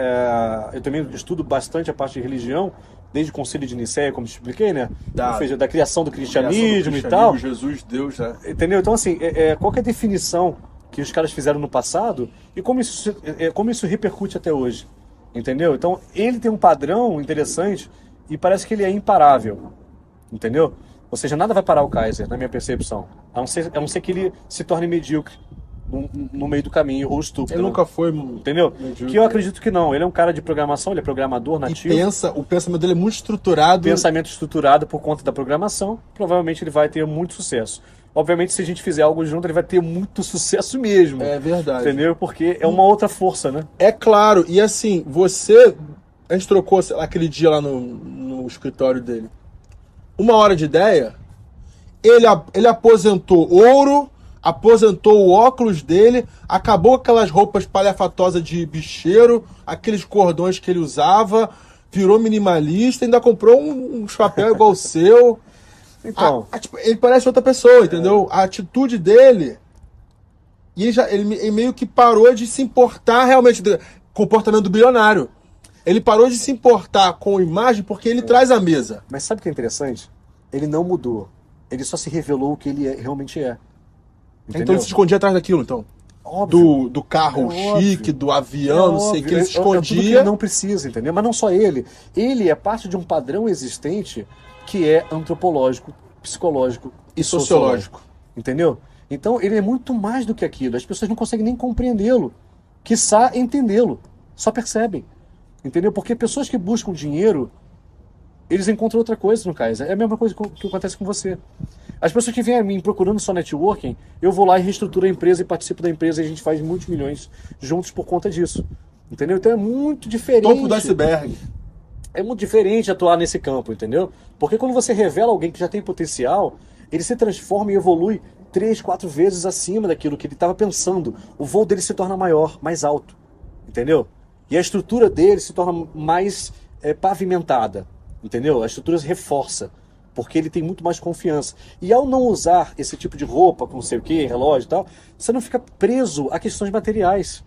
eu também estudo bastante a parte de religião, desde o Concílio de Nicéia, como te expliquei, né? Da criação do cristianismo e tal. Jesus, Deus, né? Entendeu? Então, assim, qual que é a definição que os caras fizeram no passado e como isso repercute até hoje? Entendeu? Então, ele tem um padrão interessante e parece que ele é imparável. Entendeu? Ou seja, nada vai parar o Kaiser, na minha percepção. A não ser que ele se torne medíocre no meio do caminho, ou estúpido. Ele nunca foi... Entendeu? Medíocre. Que eu acredito que não. Ele é um cara de programação, ele é programador nativo. E o pensamento dele é muito estruturado. Pensamento estruturado por conta da programação. Provavelmente ele vai ter muito sucesso. Obviamente, se a gente fizer algo junto, ele vai ter muito sucesso mesmo. É verdade. Entendeu? Porque é uma outra força, né? É claro. E assim, a gente trocou aquele dia lá no escritório dele. 1 hora de ideia, ele aposentou ouro, aposentou o óculos dele, acabou aquelas roupas palhafatosas de bicheiro, aqueles cordões que ele usava, virou minimalista, ainda comprou um chapéu igual o seu. Então, tipo, ele parece outra pessoa, entendeu? A atitude dele... E ele meio que parou de se importar realmente do comportamento do bilionário. Ele parou de se importar com a imagem porque ele traz a mesa. Mas sabe o que é interessante? Ele não mudou. Ele só se revelou o que ele realmente é. Entendeu? Então ele se escondia atrás daquilo, então? Óbvio. Do carro chique, do avião, não óbvio. sei o que, ele se Tudo que escondia. ele não precisa, entendeu? Mas não só ele. Ele é parte de um padrão existente que é antropológico, psicológico e sociológico. Entendeu? Então ele é muito mais do que aquilo. As pessoas não conseguem nem compreendê-lo. Quiçá entendê-lo. Só percebem. Entendeu? Porque pessoas que buscam dinheiro, eles encontram outra coisa no Kaiser. É a mesma coisa que acontece com você. As pessoas que vêm a mim procurando só networking, eu vou lá e reestruturo a empresa e participo da empresa e a gente faz muitos milhões juntos por conta disso. Entendeu? Então é muito diferente. Topo do iceberg. É muito diferente atuar nesse campo, entendeu? Porque quando você revela alguém que já tem potencial, ele se transforma e evolui 3, 4 vezes acima daquilo que ele estava pensando. O voo dele se torna maior, mais alto. Entendeu? E a estrutura dele se torna mais pavimentada. Entendeu? A estrutura se reforça. Porque ele tem muito mais confiança. E ao não usar esse tipo de roupa, com não sei o que, relógio e tal, você não fica preso a questões materiais.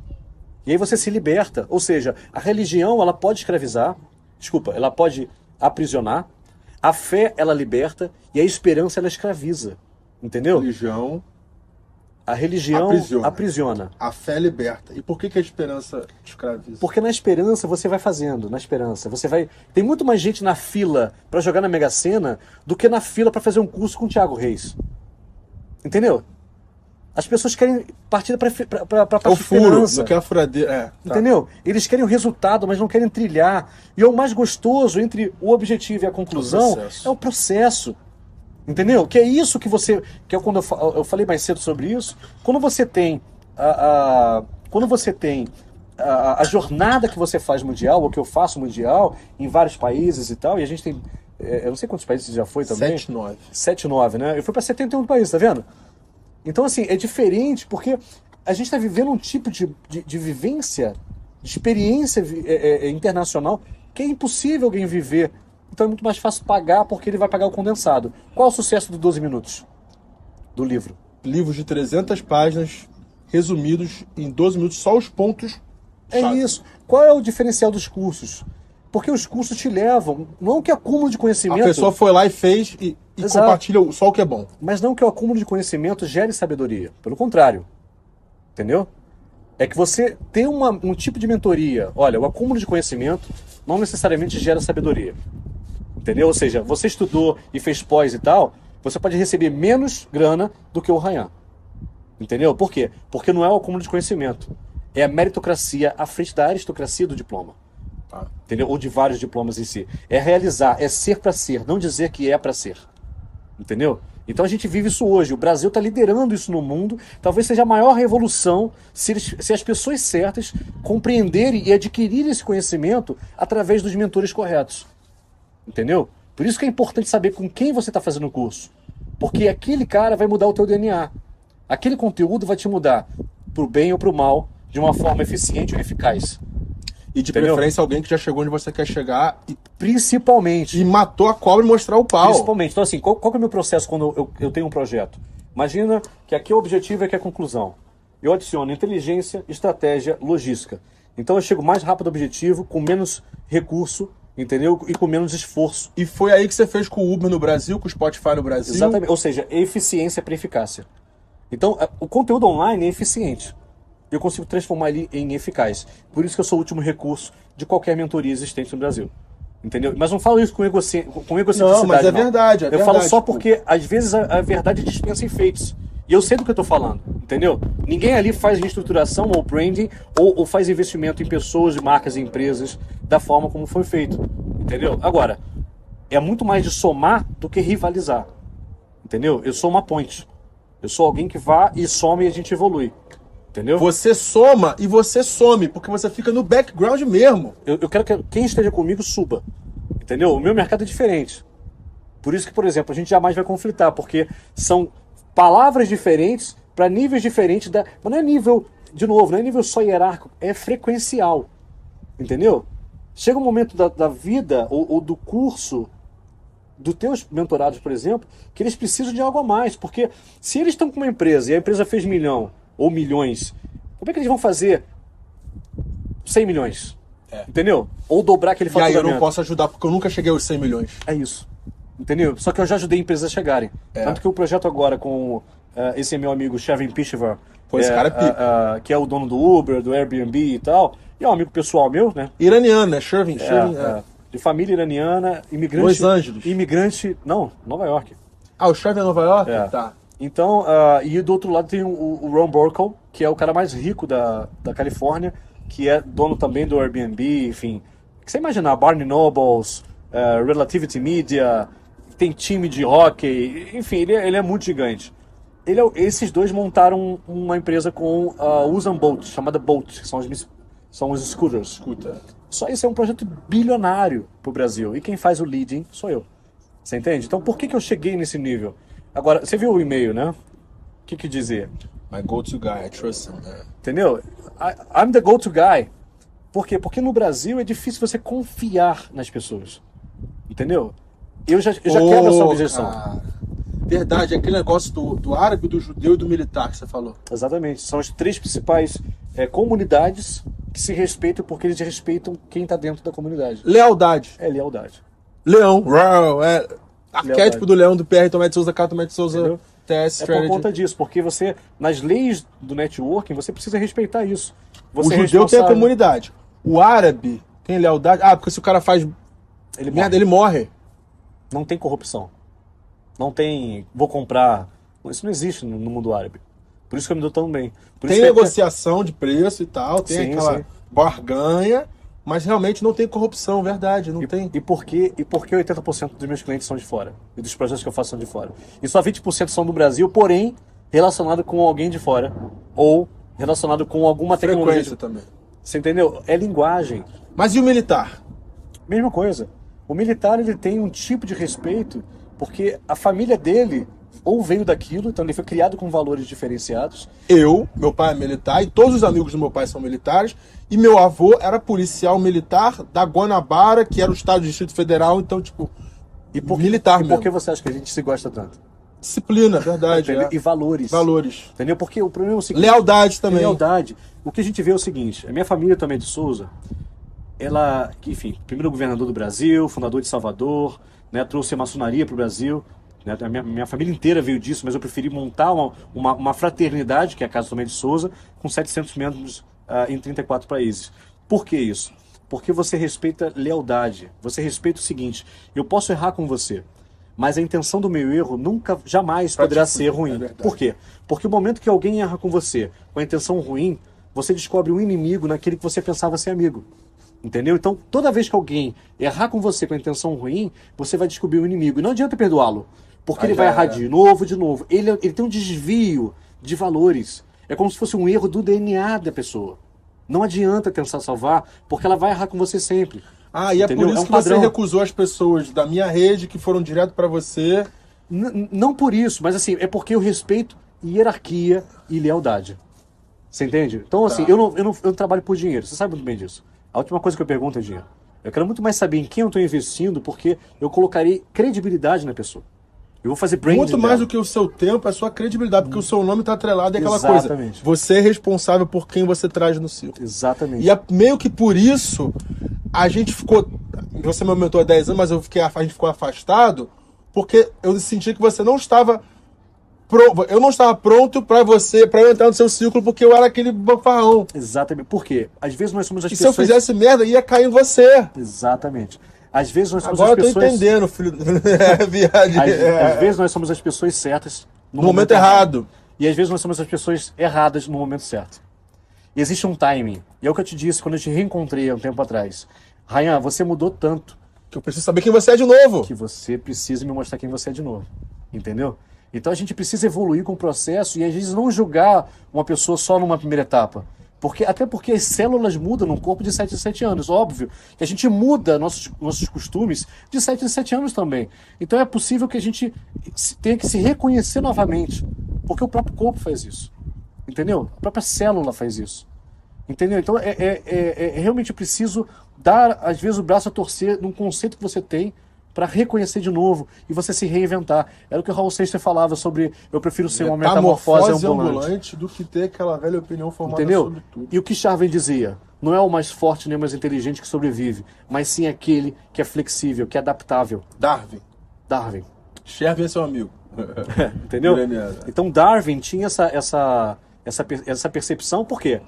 E aí você se liberta. Ou seja, a religião, ela pode escravizar, ela pode aprisionar, a fé, ela liberta, e a esperança, ela escraviza. Entendeu? A religião aprisiona. A fé liberta. E por que a esperança escraviza? Porque na esperança você vai fazendo, na esperança. Você vai. Tem muito mais gente na fila para jogar na Mega Sena do que na fila para fazer um curso com o Thiago Reis. Entendeu? As pessoas querem partir para o furo, não quer a furadeira. Entendeu? Eles querem o resultado, mas não querem trilhar. E o mais gostoso entre o objetivo e a conclusão é o processo. Entendeu? Que é isso que você... Que é quando eu falei mais cedo sobre isso. Quando você tem a jornada que você faz mundial, ou que eu faço mundial, em vários países e tal, e a gente tem... eu não sei quantos países já foi também. 7, 9. 7, 9, né? Eu fui para 71 países, tá vendo? Então, assim, é diferente porque a gente está vivendo um tipo de vivência, de experiência internacional que é impossível alguém viver. Então é muito mais fácil pagar porque ele vai pagar o condensado. Qual é o sucesso do 12 minutos do livro? Livros de 300 páginas, resumidos em 12 minutos, só os pontos. É isso. Qual é o diferencial dos cursos? Porque os cursos te levam, não que acúmulo de conhecimento... A pessoa foi lá e fez e compartilha só o que é bom. Mas não que o acúmulo de conhecimento gere sabedoria. Pelo contrário. Entendeu? É que você tem um tipo de mentoria. Olha, o acúmulo de conhecimento não necessariamente gera sabedoria. Entendeu? Ou seja, você estudou e fez pós e tal, você pode receber menos grana do que o Ryan. Entendeu? Por quê? Porque não é o acúmulo de conhecimento. É a meritocracia à frente da aristocracia do diploma. Entendeu? Ou de vários diplomas em si. É realizar, é ser para ser, não dizer que é para ser. Entendeu? Então a gente vive isso hoje. O Brasil está liderando isso no mundo. Talvez seja a maior revolução se as pessoas certas compreenderem e adquirirem esse conhecimento através dos mentores corretos. Entendeu? Por isso que é importante saber com quem você está fazendo o curso. Porque aquele cara vai mudar o teu DNA. Aquele conteúdo vai te mudar para o bem ou para o mal, de uma forma eficiente ou eficaz. E de preferência alguém que já chegou onde você quer chegar. Principalmente. E matou a cobra e mostrar o pau. Principalmente. Então assim, qual que é o meu processo quando eu tenho um projeto? Imagina que aqui o objetivo é que é a conclusão. Eu adiciono inteligência, estratégia, logística. Então eu chego mais rápido ao objetivo, com menos recurso, entendeu? E com menos esforço. E foi aí que você fez com o Uber no Brasil, com o Spotify no Brasil. Exatamente. Ou seja, eficiência para eficácia. Então, o conteúdo online é eficiente. Eu consigo transformar ele em eficaz. Por isso que eu sou o último recurso de qualquer mentoria existente no Brasil. Entendeu? Mas não falo isso com egocentricidade. Não, mas é verdade. Eu falo só porque, às vezes, a verdade dispensa efeitos. E eu sei do que eu estou falando, entendeu? Ninguém ali faz reestruturação ou branding ou faz investimento em pessoas, marcas e empresas da forma como foi feito, entendeu? Agora, é muito mais de somar do que rivalizar, entendeu? Eu sou uma ponte. Eu sou alguém que vá e some e a gente evolui, entendeu? Você soma e você some, porque você fica no background mesmo. Eu quero que quem esteja comigo suba, entendeu? O meu mercado é diferente. Por isso que, por exemplo, a gente jamais vai conflitar, porque são palavras diferentes para níveis diferentes mas não é nível, de novo, não é nível só hierárquico, é frequencial, entendeu? Chega um momento da vida ou do curso dos teus mentorados, por exemplo, que eles precisam de algo a mais, porque se eles estão com uma empresa e a empresa fez 1 milhão ou milhões, como é que eles vão fazer 100 milhões? Entendeu? Ou dobrar aquele faturamento. E aí eu não posso ajudar porque eu nunca cheguei aos 100 milhões. É isso. Entendeu? Só que eu já ajudei empresas a chegarem. Tanto que o projeto agora com esse meu amigo Chevin Pishiver, esse cara é pica. que é o dono do Uber, do Airbnb e tal, e é um amigo pessoal meu, né? Iraniano, né? Chevin. De família iraniana, imigrante. Los Angeles. Imigrante. Não, Nova York. Ah, o Chevin é Nova York? Tá. Então, e do outro lado tem o Ron Burkle, que é o cara mais rico da Califórnia, que é dono também do Airbnb, enfim. O que você imaginar? Barnes Nobles, Relativity Media, tem time de hockey, enfim, ele é muito gigante. Esses dois montaram uma empresa com Usain Bolt, chamada Bolt, que são os scooters. Só isso é um projeto bilionário para o Brasil. E quem faz o leading sou eu. Você entende? Então por que eu cheguei nesse nível? Agora, você viu o e-mail, né? O que dizia? My go-to guy, I trust him. Entendeu? I'm the go-to guy. Por quê? Porque no Brasil é difícil você confiar nas pessoas. Entendeu? Eu já quebro essa objeção. Cara. Verdade, aquele negócio do árabe, do judeu e do militar que você falou. Exatamente. São as 3 principais comunidades que se respeitam porque eles respeitam quem está dentro da comunidade. Lealdade. É lealdade. Leão. Arquétipo do leão do PR Tomé de Souza, Cato Tomé de Souza. Entendeu? Test É por strategy. conta disso, porque você, nas leis do networking, você precisa respeitar isso. O Você é judeu tem a responsável. comunidade. O árabe tem lealdade. Ah, porque se o cara faz Ele merda, morre. ele morre. Não tem corrupção. Não tem, vou comprar. Isso não existe no mundo árabe. Por isso que eu me dou tão bem. Por Tem isso que negociação de preço e tal, tem Sim, aquela sim. barganha, mas realmente não tem corrupção, verdade, não tem. E por que 80% dos meus clientes são de fora? E dos projetos que eu faço são de fora? E só 20% são do Brasil, porém relacionado com alguém de fora. Ou relacionado com alguma tecnologia. Frequência também. Você entendeu? É linguagem. Mas e o militar? Mesma coisa. O militar, ele tem um tipo de respeito porque a família dele ou veio daquilo, então ele foi criado com valores diferenciados. Meu pai é militar e todos os amigos do meu pai são militares. E meu avô era policial militar da Guanabara, que era o estado do Distrito Federal, então, tipo, militar E mesmo. por que você acha que a gente se gosta tanto? Disciplina, verdade. Entendeu? É. E valores. Valores. Entendeu? Porque o problema é o seguinte... Lealdade também. Lealdade. O que a gente vê é o seguinte, a minha família também de Souza, ela, enfim, primeiro governador do Brasil, fundador de Salvador, né, trouxe a maçonaria para o Brasil, né, a minha família inteira veio disso, mas eu preferi montar uma fraternidade, que é a Casa Tomé de Souza, com 700 membros em 34 países. Por que isso? Porque você respeita lealdade, você respeita o seguinte, eu posso errar com você, mas a intenção do meu erro nunca, jamais poderá ser ruim. Por quê? Porque o momento que alguém erra com você com a intenção ruim, você descobre um inimigo naquele que você pensava ser amigo. Entendeu? Então, toda vez que alguém errar com você com a intenção ruim, você vai descobrir um inimigo. E não adianta perdoá-lo, porque ele vai errar de novo, de novo. Ele tem um desvio de valores. É como se fosse um erro do DNA da pessoa. Não adianta tentar salvar, porque ela vai errar com você sempre. Ah, e é Entendeu? por isso um que você padrão. recusou as pessoas da minha rede que foram direto pra você. Não por isso, mas assim, é porque eu respeito hierarquia e lealdade. Você entende? Então, assim, eu não trabalho por dinheiro, você sabe muito bem disso. A última coisa que eu pergunto é dinheiro. Eu quero muito mais saber em quem eu estou investindo, porque eu colocarei credibilidade na pessoa. Eu vou fazer branding Muito mais dela. do que o seu tempo, é a sua credibilidade, porque o seu nome tá atrelado, é aquela Exatamente. coisa. Você é responsável por quem você traz no círculo. Exatamente. E é meio que por isso a gente ficou. Você me aumentou há 10 anos, mas a gente ficou afastado, porque eu senti que você não estava. Eu não estava pronto para eu entrar no seu círculo, porque eu era aquele fanfarrão. Exatamente. Por quê? Às vezes nós somos as E se eu pessoas... fizesse merda, ia cair em você. Exatamente. Às vezes nós somos Agora eu as tô pessoas... entendendo, filho. É, viagem. Às vezes nós somos as pessoas certas No momento errado. E às vezes nós somos as pessoas erradas no momento certo. E existe um timing. E é o que eu te disse quando eu te reencontrei há um tempo atrás. Rayan, você mudou tanto Que eu preciso saber quem você é de novo. que você precisa me mostrar quem você é de novo. Entendeu? Então a gente precisa evoluir com o processo e às vezes não julgar uma pessoa só numa primeira etapa. Até porque as células mudam num corpo de 7 em 7 anos, óbvio. E a gente muda nossos costumes de 7 em 7 anos também. Então é possível que a gente tenha que se reconhecer novamente. Porque o próprio corpo faz isso. Entendeu? A própria célula faz isso. Entendeu? Então é realmente preciso dar, às vezes, o braço a torcer num conceito que você tem para reconhecer de novo e você se reinventar. Era o que o Raul Seixas falava sobre eu prefiro ser uma metamorfose ambulante. do que ter aquela velha opinião formada Entendeu? sobre tudo. E o que Charven dizia? Não é o mais forte nem o mais inteligente que sobrevive, mas sim aquele que é flexível, que é adaptável. Darwin. Darwin. Shervin é seu amigo. Entendeu? Iraniano. Então Darwin tinha essa percepção, por quê?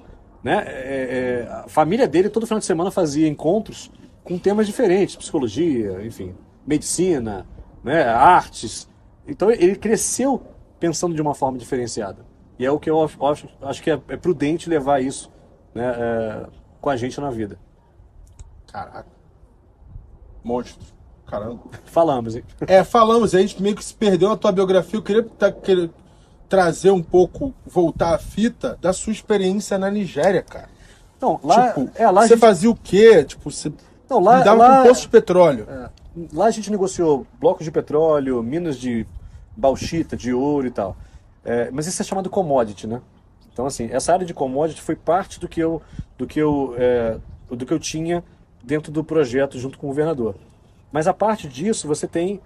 Né? A família dele todo final de semana fazia encontros com temas diferentes, psicologia, enfim, medicina, né? Artes. Então ele cresceu pensando de uma forma diferenciada. E é o que eu acho que é prudente levar isso, né, com a gente na vida. Caraca. Monstro. Caramba. Falamos, hein? Falamos, a gente meio que se perdeu na tua biografia. Eu queria trazer um pouco, voltar a fita da sua experiência na Nigéria, cara. Então, lá, Tipo, lá você fazia o quê? Tipo, você Então, lá, lidava lá, com poço de petróleo. lá a gente negociou blocos de petróleo, minas de bauxita, de ouro e tal. Mas isso é chamado commodity, né? Então, assim, essa área de commodity foi parte do que eu tinha dentro do projeto junto com o governador. Mas a parte disso, você tem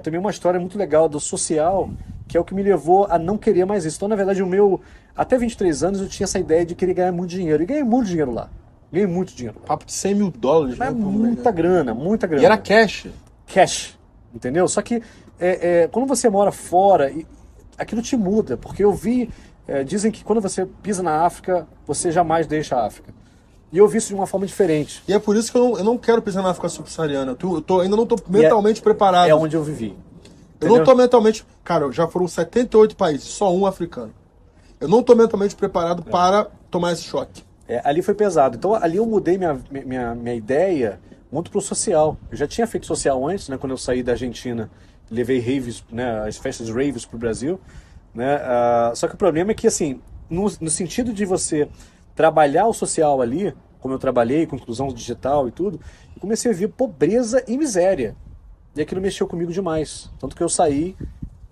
também uma história muito legal do social, que é o que me levou a não querer mais isso. Então, na verdade, até 23 anos eu tinha essa ideia de querer ganhar muito dinheiro. E ganhei muito dinheiro lá. Ganhei muito dinheiro lá. Papo de $100 mil. Mas Né, muita grana, muita grana. E era cash. Cash, entendeu? Só que quando você mora fora, aquilo te muda, porque eu vi, dizem que quando você pisa na África, você jamais deixa a África. E eu vi isso de uma forma diferente. E é por isso que eu não quero pisar na África subsaariana. Ainda não estou mentalmente preparado. É onde eu vivi. Eu não estou mentalmente... Cara, já foram 78 países, só um africano. Eu não estou mentalmente preparado para tomar esse choque. Ali foi pesado. Então ali eu mudei minha ideia muito pro social. Eu já tinha feito social antes, né? Quando eu saí da Argentina, levei raves, né? As festas raves pro Brasil, né? Só que o problema é que, assim, no sentido de você trabalhar o social ali, como eu trabalhei com inclusão digital e tudo, eu comecei a ver pobreza e miséria. E aquilo mexeu comigo demais. Tanto que eu saí,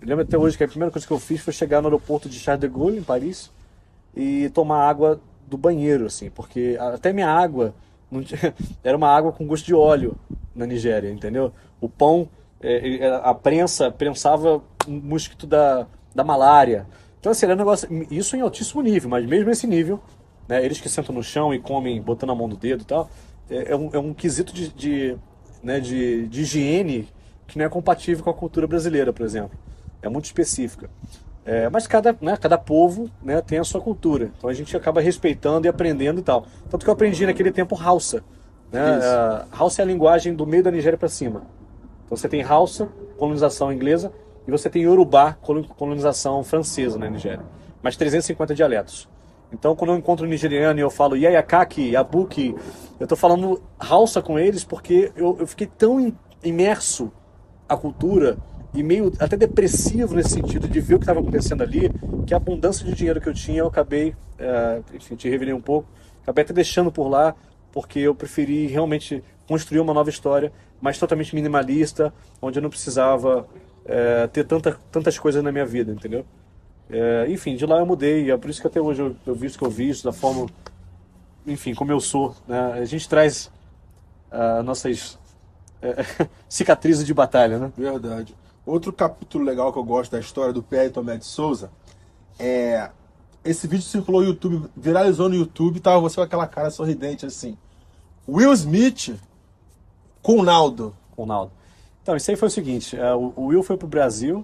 eu lembro até hoje que a primeira coisa que eu fiz foi chegar no aeroporto de Charles de Gaulle, em Paris, e tomar água do banheiro, assim, porque até minha água não tinha, era uma água com gosto de óleo na Nigéria, entendeu? O pão, a prensa prensava um mosquito da malária. Então, assim, era um negócio, isso em altíssimo nível, mas mesmo esse nível, né, eles que sentam no chão e comem botando a mão no dedo e tal, é um quesito né, de higiene que não é compatível com a cultura brasileira, por exemplo. É muito específica. Mas cada povo, né, tem a sua cultura. Então a gente acaba respeitando e aprendendo e tal. Tanto que eu aprendi naquele tempo Hausa. Né? Hausa é a linguagem do meio da Nigéria para cima. Então você tem Hausa, colonização inglesa, e você tem Yorubá, colonização francesa na Nigéria. Mais 350 dialetos. Então quando eu encontro um nigeriano e eu falo Yayakaki, Yabuki, eu estou falando Hausa com eles porque eu fiquei tão imerso à cultura e meio até depressivo nesse sentido de ver o que estava acontecendo ali, que a abundância de dinheiro que eu tinha, eu acabei, enfim, te revelei um pouco, acabei até deixando por lá, porque eu preferi realmente construir uma nova história, mas totalmente minimalista, onde eu não precisava ter tantas coisas na minha vida, entendeu? Enfim, de lá eu mudei, e é por isso que até hoje eu visto o que eu visto, da forma, enfim, como eu sou, né? A gente traz nossas cicatrizes de batalha, né? Verdade. Outro capítulo legal que eu gosto da história do Pierre Tomé de Souza é... Esse vídeo circulou no YouTube, viralizou no YouTube, tava você com aquela cara sorridente assim. Will Smith com o Naldo. Com o Naldo. Então, isso aí foi o seguinte, o Will foi pro Brasil.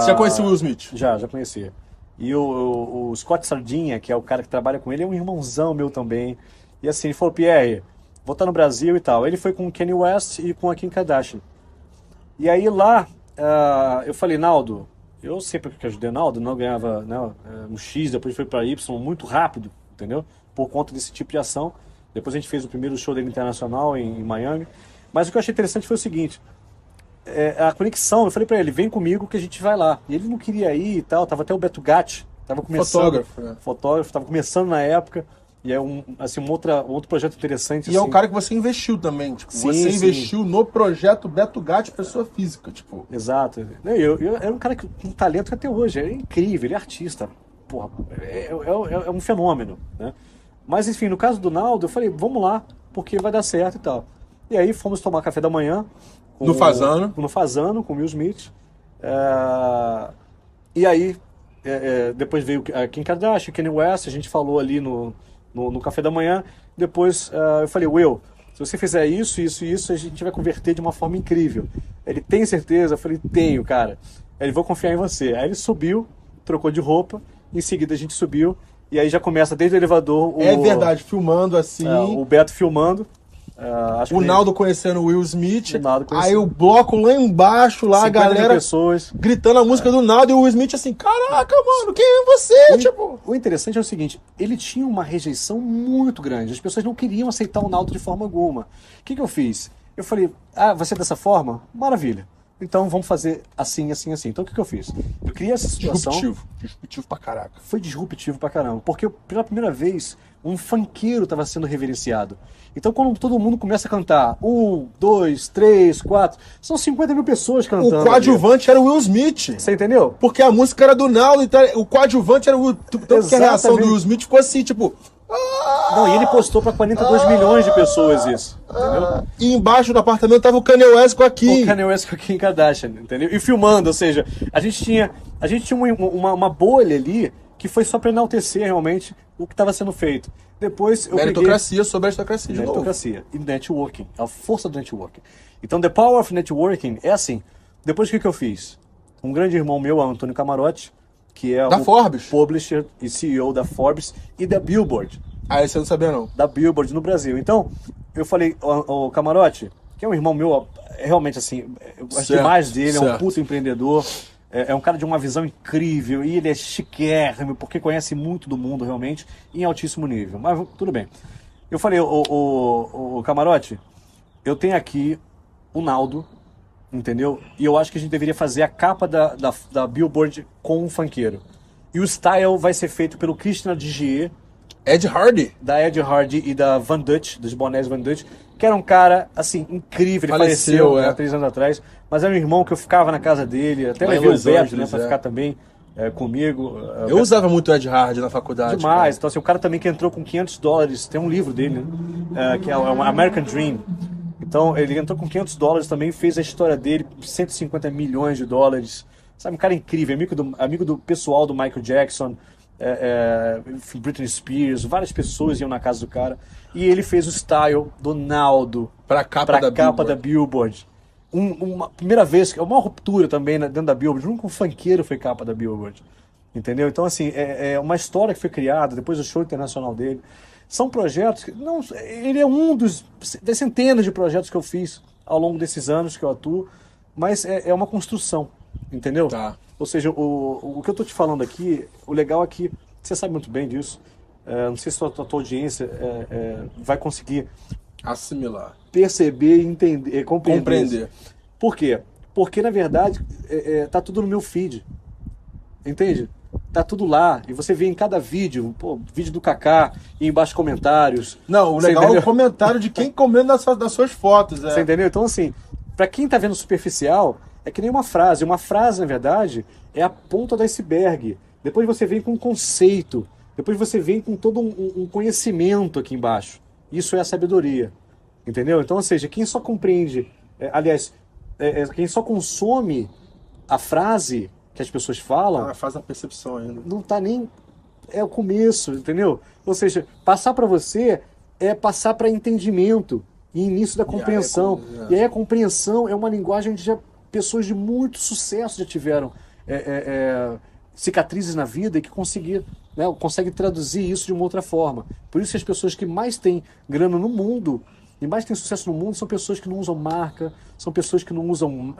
Você já conhecia o Will Smith? Já conhecia. E o Scott Sardinha, que é o cara que trabalha com ele, é um irmãozão meu também. E assim, ele falou, Pierre, vou estar no Brasil e tal. Ele foi com o Kanye West e com a Kim Kardashian. E aí lá, eu falei, Naldo, eu sempre que ajudei o Naldo, não ganhava, né, um X, depois foi para Y muito rápido, entendeu? Por conta desse tipo de ação. Depois a gente fez o primeiro show dele internacional em Miami. Mas o que eu achei interessante foi o seguinte, a conexão, eu falei para ele, vem comigo que a gente vai lá. E ele não queria ir e tal, tava até o Beto Gatti, tava começando. Fotógrafo, tava começando na época. E é um outro projeto interessante. E assim. É um cara que você investiu também, tipo, sim, você investiu no projeto Beto Gatti, pessoa física, tipo. Exato. Eu era um cara com um talento que até hoje é incrível, ele é artista. Porra, é um fenômeno, né? Mas enfim, no caso do Naldo, eu falei, vamos lá, porque vai dar certo e tal. E aí fomos tomar café da manhã. No Fazano, com o Will Smith. E aí, depois veio a Kim Kardashian, Kanye West, a gente falou ali no café da manhã. Depois eu falei, Will, se você fizer isso, a gente vai converter de uma forma incrível. Ele, tem certeza? Eu falei, tenho, cara. Ele, vou confiar em você. Aí ele subiu, trocou de roupa, em seguida a gente subiu, e aí já começa desde o elevador... É verdade, filmando assim... o Beto filmando. O Naldo conhecendo o Will Smith, aí o bloco lá embaixo, lá a galera pessoas gritando a música do Naldo e o Will Smith assim, caraca, mano, quem é você? O interessante é o seguinte, ele tinha uma rejeição muito grande, as pessoas não queriam aceitar o Naldo de forma alguma. O que eu fiz? Eu falei, vai ser dessa forma? Maravilha. Então vamos fazer assim, assim, assim. Então o que eu fiz? Eu criei essa situação... Disruptivo pra caraca. Foi disruptivo pra caramba, porque pela primeira vez um funkeiro estava sendo reverenciado. Então quando todo mundo começa a cantar 1, 2, 3, 4, são 50 mil pessoas cantando. O coadjuvante era o Will Smith. Você entendeu? Porque a música era do Naldo, então o coadjuvante era o... Tanto que a reação do Will Smith ficou assim, tipo... Não, e ele postou pra 42 milhões de pessoas isso, entendeu? E embaixo do apartamento tava o Kanye West com a Kim. O Kanye West com a Kim Kardashian, entendeu? E filmando, ou seja, a gente tinha uma bolha ali que foi só pra enaltecer realmente o que estava sendo feito. Depois eu meritocracia sobre aristocracia de meritocracia e networking, a força do networking. Então, the power of networking é assim. Depois o que eu fiz? Um grande irmão meu, Antônio Camarotti, que é Da o Forbes? publisher e CEO da Forbes e da Billboard. Ah, esse eu não sabia, não. Da Billboard no Brasil. Então, eu falei, o Camarotti, que é um irmão meu, realmente assim, eu gosto Certo, demais dele, é um certo. puto empreendedor, é um cara de uma visão incrível, e ele é chiquérrimo, porque conhece muito do mundo realmente, em altíssimo nível. Mas tudo bem. Eu falei, o Camarotti, eu tenho aqui o Naldo, entendeu? E eu acho que a gente deveria fazer a capa da Billboard com um funkeiro. E o style vai ser feito pelo Christian Digier, Ed Hardy? da Ed Hardy e da Van Dutch, dos bonés Van Dutch, que era um cara, assim, incrível. Ele Faleceu, faleceu, é. há 3 anos atrás, mas era um irmão que eu ficava na casa dele, até Lá em levei o Los Beto, Angeles, né, pra é. ficar também comigo. Eu usava muito Ed Hardy na faculdade. Demais. cara. Então, assim, o cara também que entrou com $500, tem um livro dele, né, que é o American Dream. Então, ele entrou com $500 também, fez a história dele, $150 milhões. Sabe, um cara incrível, amigo do pessoal do Michael Jackson, Britney Spears, várias pessoas iam na casa do cara. E ele fez o style do Naldo Pra capa da Billboard. Billboard. Uma primeira vez, é uma ruptura também dentro da Billboard. Nunca um funkeiro foi capa da Billboard. Entendeu? Então, assim, é uma história que foi criada depois do show internacional dele. São projetos que. Não, ele é um das centenas de projetos que eu fiz ao longo desses anos que eu atuo, mas é uma construção, entendeu? Tá. Ou seja, o que eu tô te falando aqui, o legal é que você sabe muito bem disso. Não sei se a tua audiência vai conseguir Assimilar. perceber, entender, compreender. Compreender. Isso. Por quê? Porque, na verdade, tá tudo no meu feed. Entende? Tá tudo lá. E você vê em cada vídeo, vídeo do Kaká, e embaixo comentários. Não, o Você legal é entendeu? o comentário de quem comenta das suas fotos. Você entendeu? Então, assim, pra quem tá vendo superficial, é que nem uma frase. Uma frase, na verdade, é a ponta do iceberg. Depois você vem com um conceito. Depois você vem com todo um conhecimento aqui embaixo. Isso é a sabedoria. Entendeu? Então, ou seja, quem só compreende... quem só consome a frase que as pessoas falam... faz a percepção ainda. não tá nem... É o começo, entendeu? Ou seja, passar para você é passar para entendimento e início da compreensão. E aí a compreensão é uma linguagem onde já pessoas de muito sucesso já tiveram cicatrizes na vida e que conseguem traduzir isso de uma outra forma. Por isso que as pessoas que mais têm grana no mundo e mais têm sucesso no mundo são pessoas que não usam marca, são pessoas que não usam...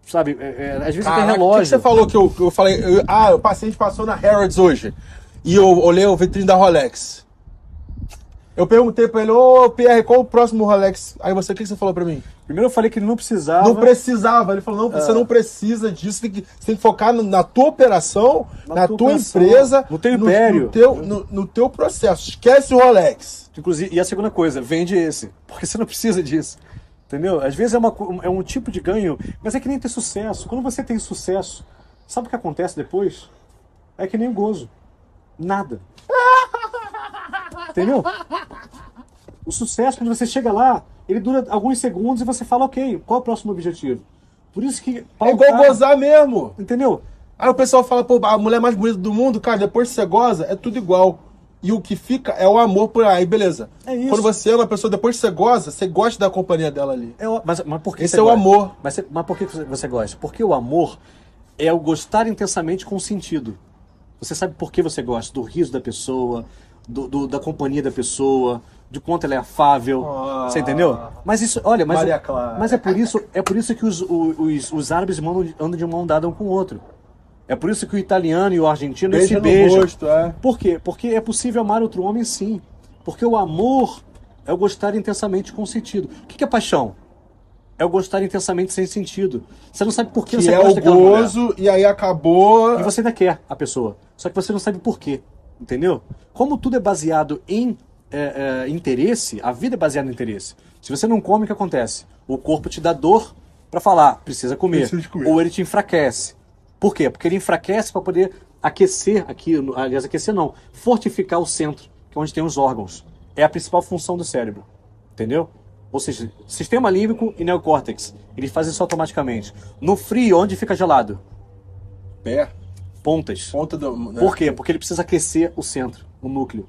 sabe, às vezes Caraca, tem o relógio. que você falou que eu falei? O paciente passou na Harrods hoje e eu olhei o vitrine da Rolex. Eu perguntei pra ele, ô Pierre, qual o próximo Rolex? Aí o que você falou pra mim? Primeiro eu falei que ele não precisava. Não precisava. Ele falou, não, você não precisa disso, você tem que focar na tua operação, na tua empresa, no teu império. No teu processo. Esquece o Rolex. Inclusive, e a segunda coisa, vende esse, porque você não precisa disso. Entendeu? Às vezes é um tipo de ganho, mas é que nem ter sucesso. Quando você tem sucesso, sabe o que acontece depois? É que nem o gozo. Nada. Entendeu? O sucesso, quando você chega lá, ele dura alguns segundos e você fala, ok, qual é o próximo objetivo? Por isso que... É igual gozar mesmo. Entendeu? Aí o pessoal fala, pô, a mulher mais bonita do mundo, cara, depois que você goza, é tudo igual. E o que fica é o amor por aí, beleza. É isso. Quando você ama a pessoa, depois que você goza, você gosta da companhia dela ali. Mas por que Esse você é o gosta? amor. Mas por que você gosta? Porque o amor é o gostar intensamente com sentido. Você sabe por que você gosta do riso da pessoa, da companhia da pessoa, de quanto ela é afável. Você entendeu? Mas isso, olha, Maria Clara. mas é por isso que os árabes andam de mão dada um com o outro. É por isso que o italiano e o argentino Beija se no beijam. rosto, Por quê? Porque é possível amar outro homem, sim. Porque o amor é o gostar intensamente com sentido. O que é paixão? É o gostar intensamente sem sentido. Você não sabe por que você Que é gosta o daquela mulher. gozo, e aí acabou... E você ainda quer a pessoa. Só que você não sabe por quê. Entendeu? Como tudo é baseado em interesse, a vida é baseada em interesse. Se você não come, o que acontece? O corpo te dá dor para falar, precisa comer. Preciso de comer. Ou ele te enfraquece. Por quê? Porque ele enfraquece para poder aquecer aqui, aliás, aquecer não, fortificar o centro, que é onde tem os órgãos. É a principal função do cérebro. Entendeu? Ou seja, sistema límbico e neocórtex. Eles fazem isso automaticamente. No frio, onde fica gelado? Pé, Pontas. ponta do... né? Por quê? Porque ele precisa aquecer o centro, o núcleo.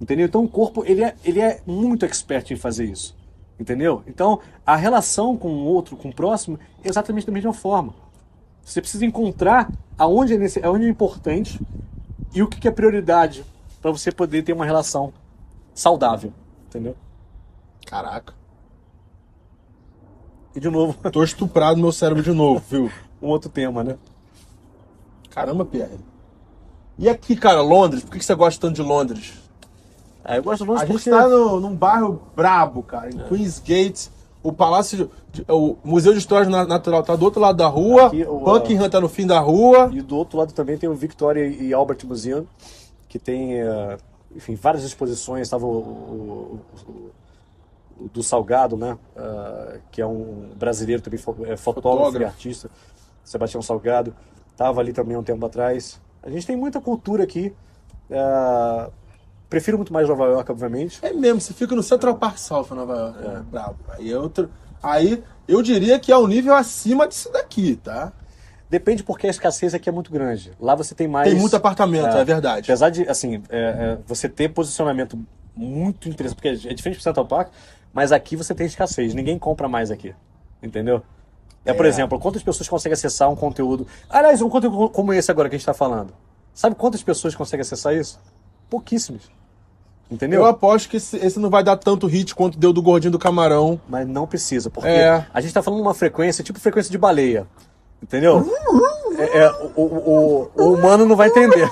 Entendeu? Então o corpo, ele é muito expert em fazer isso. Entendeu? Então a relação com o outro, com o próximo, é exatamente da mesma forma. Você precisa encontrar aonde é importante e o que é prioridade para você poder ter uma relação saudável, entendeu? Caraca. E de novo, Tô estuprado no meu cérebro de novo, viu? um outro tema, né? Caramba, Pierre. E aqui, cara, Londres? Por que você gosta tanto de Londres? Eu gosto de Londres A gente porque... tá num bairro brabo, cara, em Queensgate. O Palácio, o Museu de História Natural tá do outro lado da rua. Aqui, Buckingham tá no fim da rua. E do outro lado também tem o Victoria e Albert Museum, que tem, enfim, várias exposições. Estava o do Salgado, né? Que é um brasileiro também, fotógrafo e artista, Sebastião Salgado. Estava ali também há um tempo atrás. A gente tem muita cultura aqui. Prefiro muito mais Nova York, obviamente. É mesmo, você fica no Central Park South, Nova York. Bravo. Aí eu diria que é um nível acima disso daqui, tá? Depende porque a escassez aqui é muito grande. Lá você tem mais... Tem muito apartamento, é verdade. Apesar de, assim, você ter posicionamento muito interessante, porque é diferente do Central Park, mas aqui você tem escassez. Ninguém compra mais aqui, entendeu? Por exemplo, quantas pessoas conseguem acessar um conteúdo... Aliás, um conteúdo como esse agora que a gente está falando. Sabe quantas pessoas conseguem acessar isso? Pouquíssimas. Entendeu? Eu aposto que esse não vai dar tanto hit quanto deu do Gordinho do Camarão. Mas não precisa, porque a gente tá falando uma frequência, tipo frequência de baleia. Entendeu? O humano não vai entender.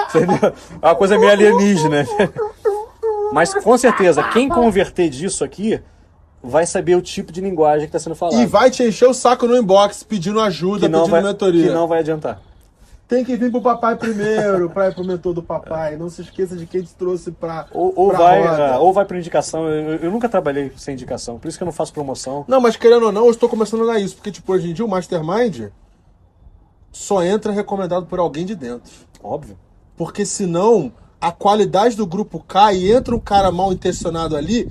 Entendeu? É uma coisa meio alienígena. Mas com certeza, quem converter disso aqui vai saber o tipo de linguagem que está sendo falado. E vai te encher o saco no inbox pedindo ajuda, pedindo mentoria. Que não vai adiantar. Tem que vir pro papai primeiro, pra ir pro mentor do papai. Não se esqueça de quem te trouxe pra roda. Ou vai por indicação. Eu nunca trabalhei sem indicação, por isso que eu não faço promoção. Não, mas querendo ou não, eu estou começando a dar isso. Porque, tipo, hoje em dia o Mastermind só entra recomendado por alguém de dentro. Óbvio. Porque senão a qualidade do grupo cai e entra um cara mal intencionado ali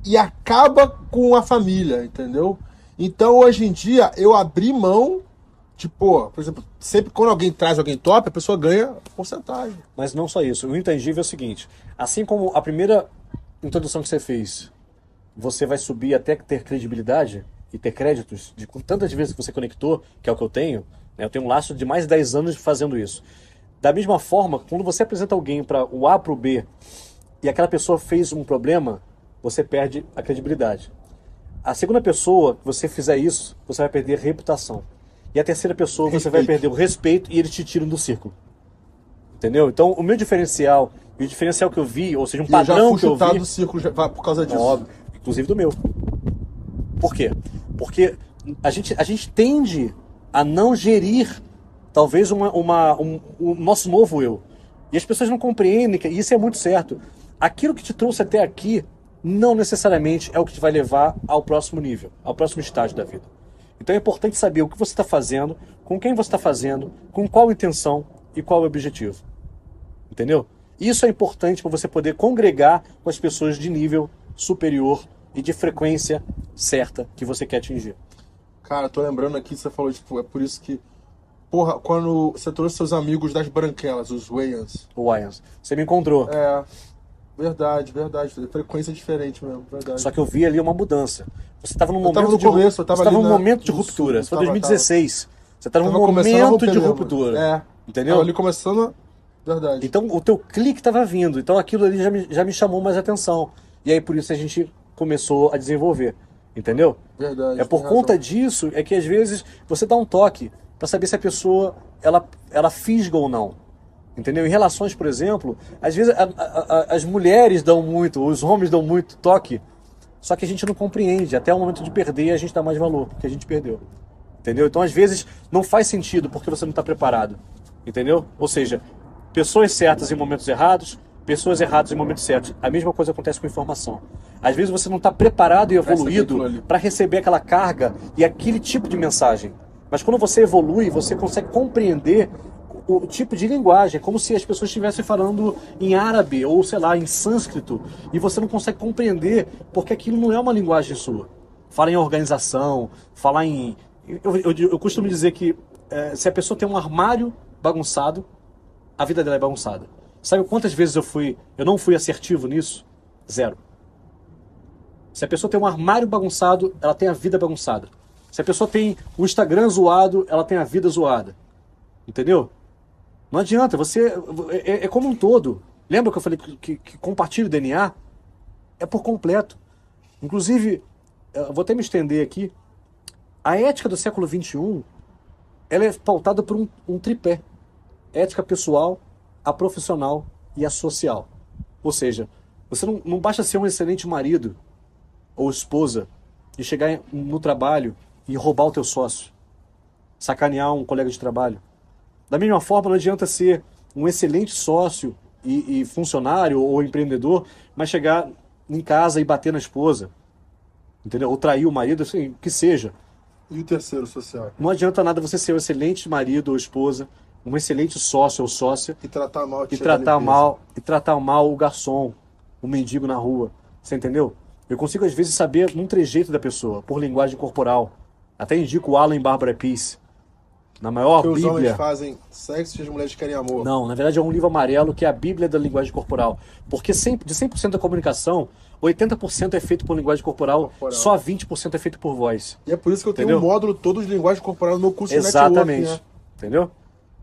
e acaba com a família, entendeu? Então, hoje em dia, eu abri mão... Tipo, por exemplo, sempre quando alguém traz alguém top, a pessoa ganha porcentagem. Mas não só isso. O intangível é o seguinte. Assim como a primeira introdução que você fez, você vai subir até ter credibilidade e ter créditos de tantas vezes que você conectou, que é o que eu tenho. Né? Eu tenho um laço de mais de 10 anos fazendo isso. Da mesma forma, quando você apresenta alguém para o A para o B e aquela pessoa fez um problema, você perde a credibilidade. A segunda pessoa que você fizer isso, você vai perder reputação. E a terceira pessoa, você vai perder o respeito e eles te tiram do círculo. Entendeu? Então, o meu diferencial, e o diferencial que eu vi, ou seja, um padrão que eu vi... já fui chutado do círculo por causa disso. Óbvio, inclusive do meu. Por quê? Porque a gente tende a não gerir, talvez, o nosso novo eu. E as pessoas não compreendem, e isso é muito certo. Aquilo que te trouxe até aqui, não necessariamente é o que te vai levar ao próximo nível, ao próximo estágio da vida. Então é importante saber o que você está fazendo, com quem você está fazendo, com qual intenção e qual o objetivo. Entendeu? Isso é importante para você poder congregar com as pessoas de nível superior e de frequência certa que você quer atingir. Cara, tô lembrando aqui, você falou, tipo, é por isso que... Porra, quando você trouxe seus amigos das branquelas, os Wayans. O Wayans. Você me encontrou. Verdade. Frequência diferente mesmo, verdade. Só que eu vi ali uma mudança. Você estava num momento num momento de ruptura. Isso foi 2016. Você estava num momento de ruptura. Entendeu? Tava ali começando, verdade. Então o teu clique estava vindo. Então aquilo ali já me chamou mais atenção. E aí por isso a gente começou a desenvolver. Entendeu? Verdade. É por conta disso é que às vezes você dá um toque para saber se a pessoa ela fisga ou não. Entendeu? Em relações, por exemplo, às vezes as mulheres dão muito, os homens dão muito toque, só que a gente não compreende. Até o momento de perder, a gente dá mais valor, porque a gente perdeu. Entendeu? Então, às vezes, não faz sentido porque você não está preparado. Entendeu? Ou seja, pessoas certas em momentos errados, pessoas erradas em momentos certos. A mesma coisa acontece com informação. Às vezes você não está preparado e evoluído para receber aquela carga e aquele tipo de mensagem. Mas quando você evolui, você consegue compreender o tipo de linguagem, como se as pessoas estivessem falando em árabe ou, sei lá, em sânscrito, e você não consegue compreender porque aquilo não é uma linguagem sua. Fala em organização, fala em... Eu costumo dizer que se a pessoa tem um armário bagunçado, a vida dela é bagunçada. Sabe quantas vezes eu não fui assertivo nisso? 0. Se a pessoa tem um armário bagunçado, ela tem a vida bagunçada. Se a pessoa tem o Instagram zoado, ela tem a vida zoada. Entendeu? Não adianta, você... É como um todo. Lembra que eu falei que compartilha o DNA? É por completo. Inclusive, eu vou até me estender aqui, a ética do século XXI, ela é pautada por um tripé. Ética pessoal, a profissional e a social. Ou seja, você não basta ser um excelente marido ou esposa e chegar no trabalho e roubar o teu sócio, sacanear um colega de trabalho. Da mesma forma, não adianta ser um excelente sócio e funcionário ou empreendedor, mas chegar em casa e bater na esposa, entendeu? Ou trair o marido, assim, que seja. E o terceiro social? Não adianta nada você ser um excelente marido ou esposa, um excelente sócio ou sócia E tratar mal, e tratar mal o garçom, o mendigo na rua. Você entendeu? Eu consigo às vezes saber um trejeito da pessoa, por linguagem corporal. Até indico o Alan Barbara Peace. Na maior que os homens Bíblia... fazem sexo e as mulheres querem amor. Não, na verdade é um livro amarelo que é a Bíblia da linguagem corporal. Porque de 100% da comunicação, 80% é feito por linguagem corporal, só 20% é feito por voz. E é por isso que eu tenho Entendeu? um módulo todo de linguagem corporal no meu curso de Exatamente. networking, né? Entendeu?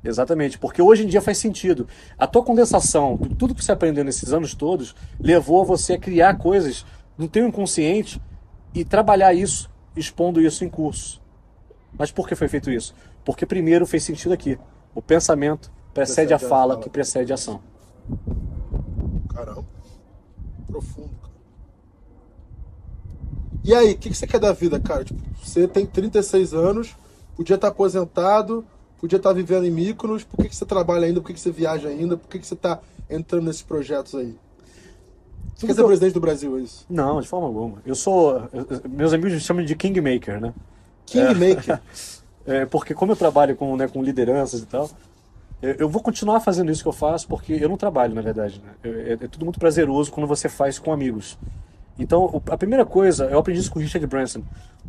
Exatamente. Porque hoje em dia faz sentido. A tua condensação, tudo que você aprendeu nesses anos todos, levou a você a criar coisas no teu inconsciente e trabalhar isso, expondo isso em curso. Mas por que foi feito isso? Porque primeiro fez sentido aqui. O pensamento precede a fala, que precede a ação. Caramba. Profundo, cara. E aí, o que você quer da vida, cara? Tipo, você tem 36 anos, podia estar aposentado, podia estar vivendo em Mykonos, por que você trabalha ainda, por que você viaja ainda, por que você está entrando nesses projetos aí? Você quer ser presidente do Brasil, é isso? Não, de forma alguma. Meus amigos me chamam de Kingmaker, né? Kingmaker? Porque como eu trabalho com lideranças e tal, eu vou continuar fazendo isso que eu faço, porque eu não trabalho, na verdade, né? É tudo muito prazeroso quando você faz com amigos. Então, a primeira coisa, eu aprendi isso com o Richard Branson.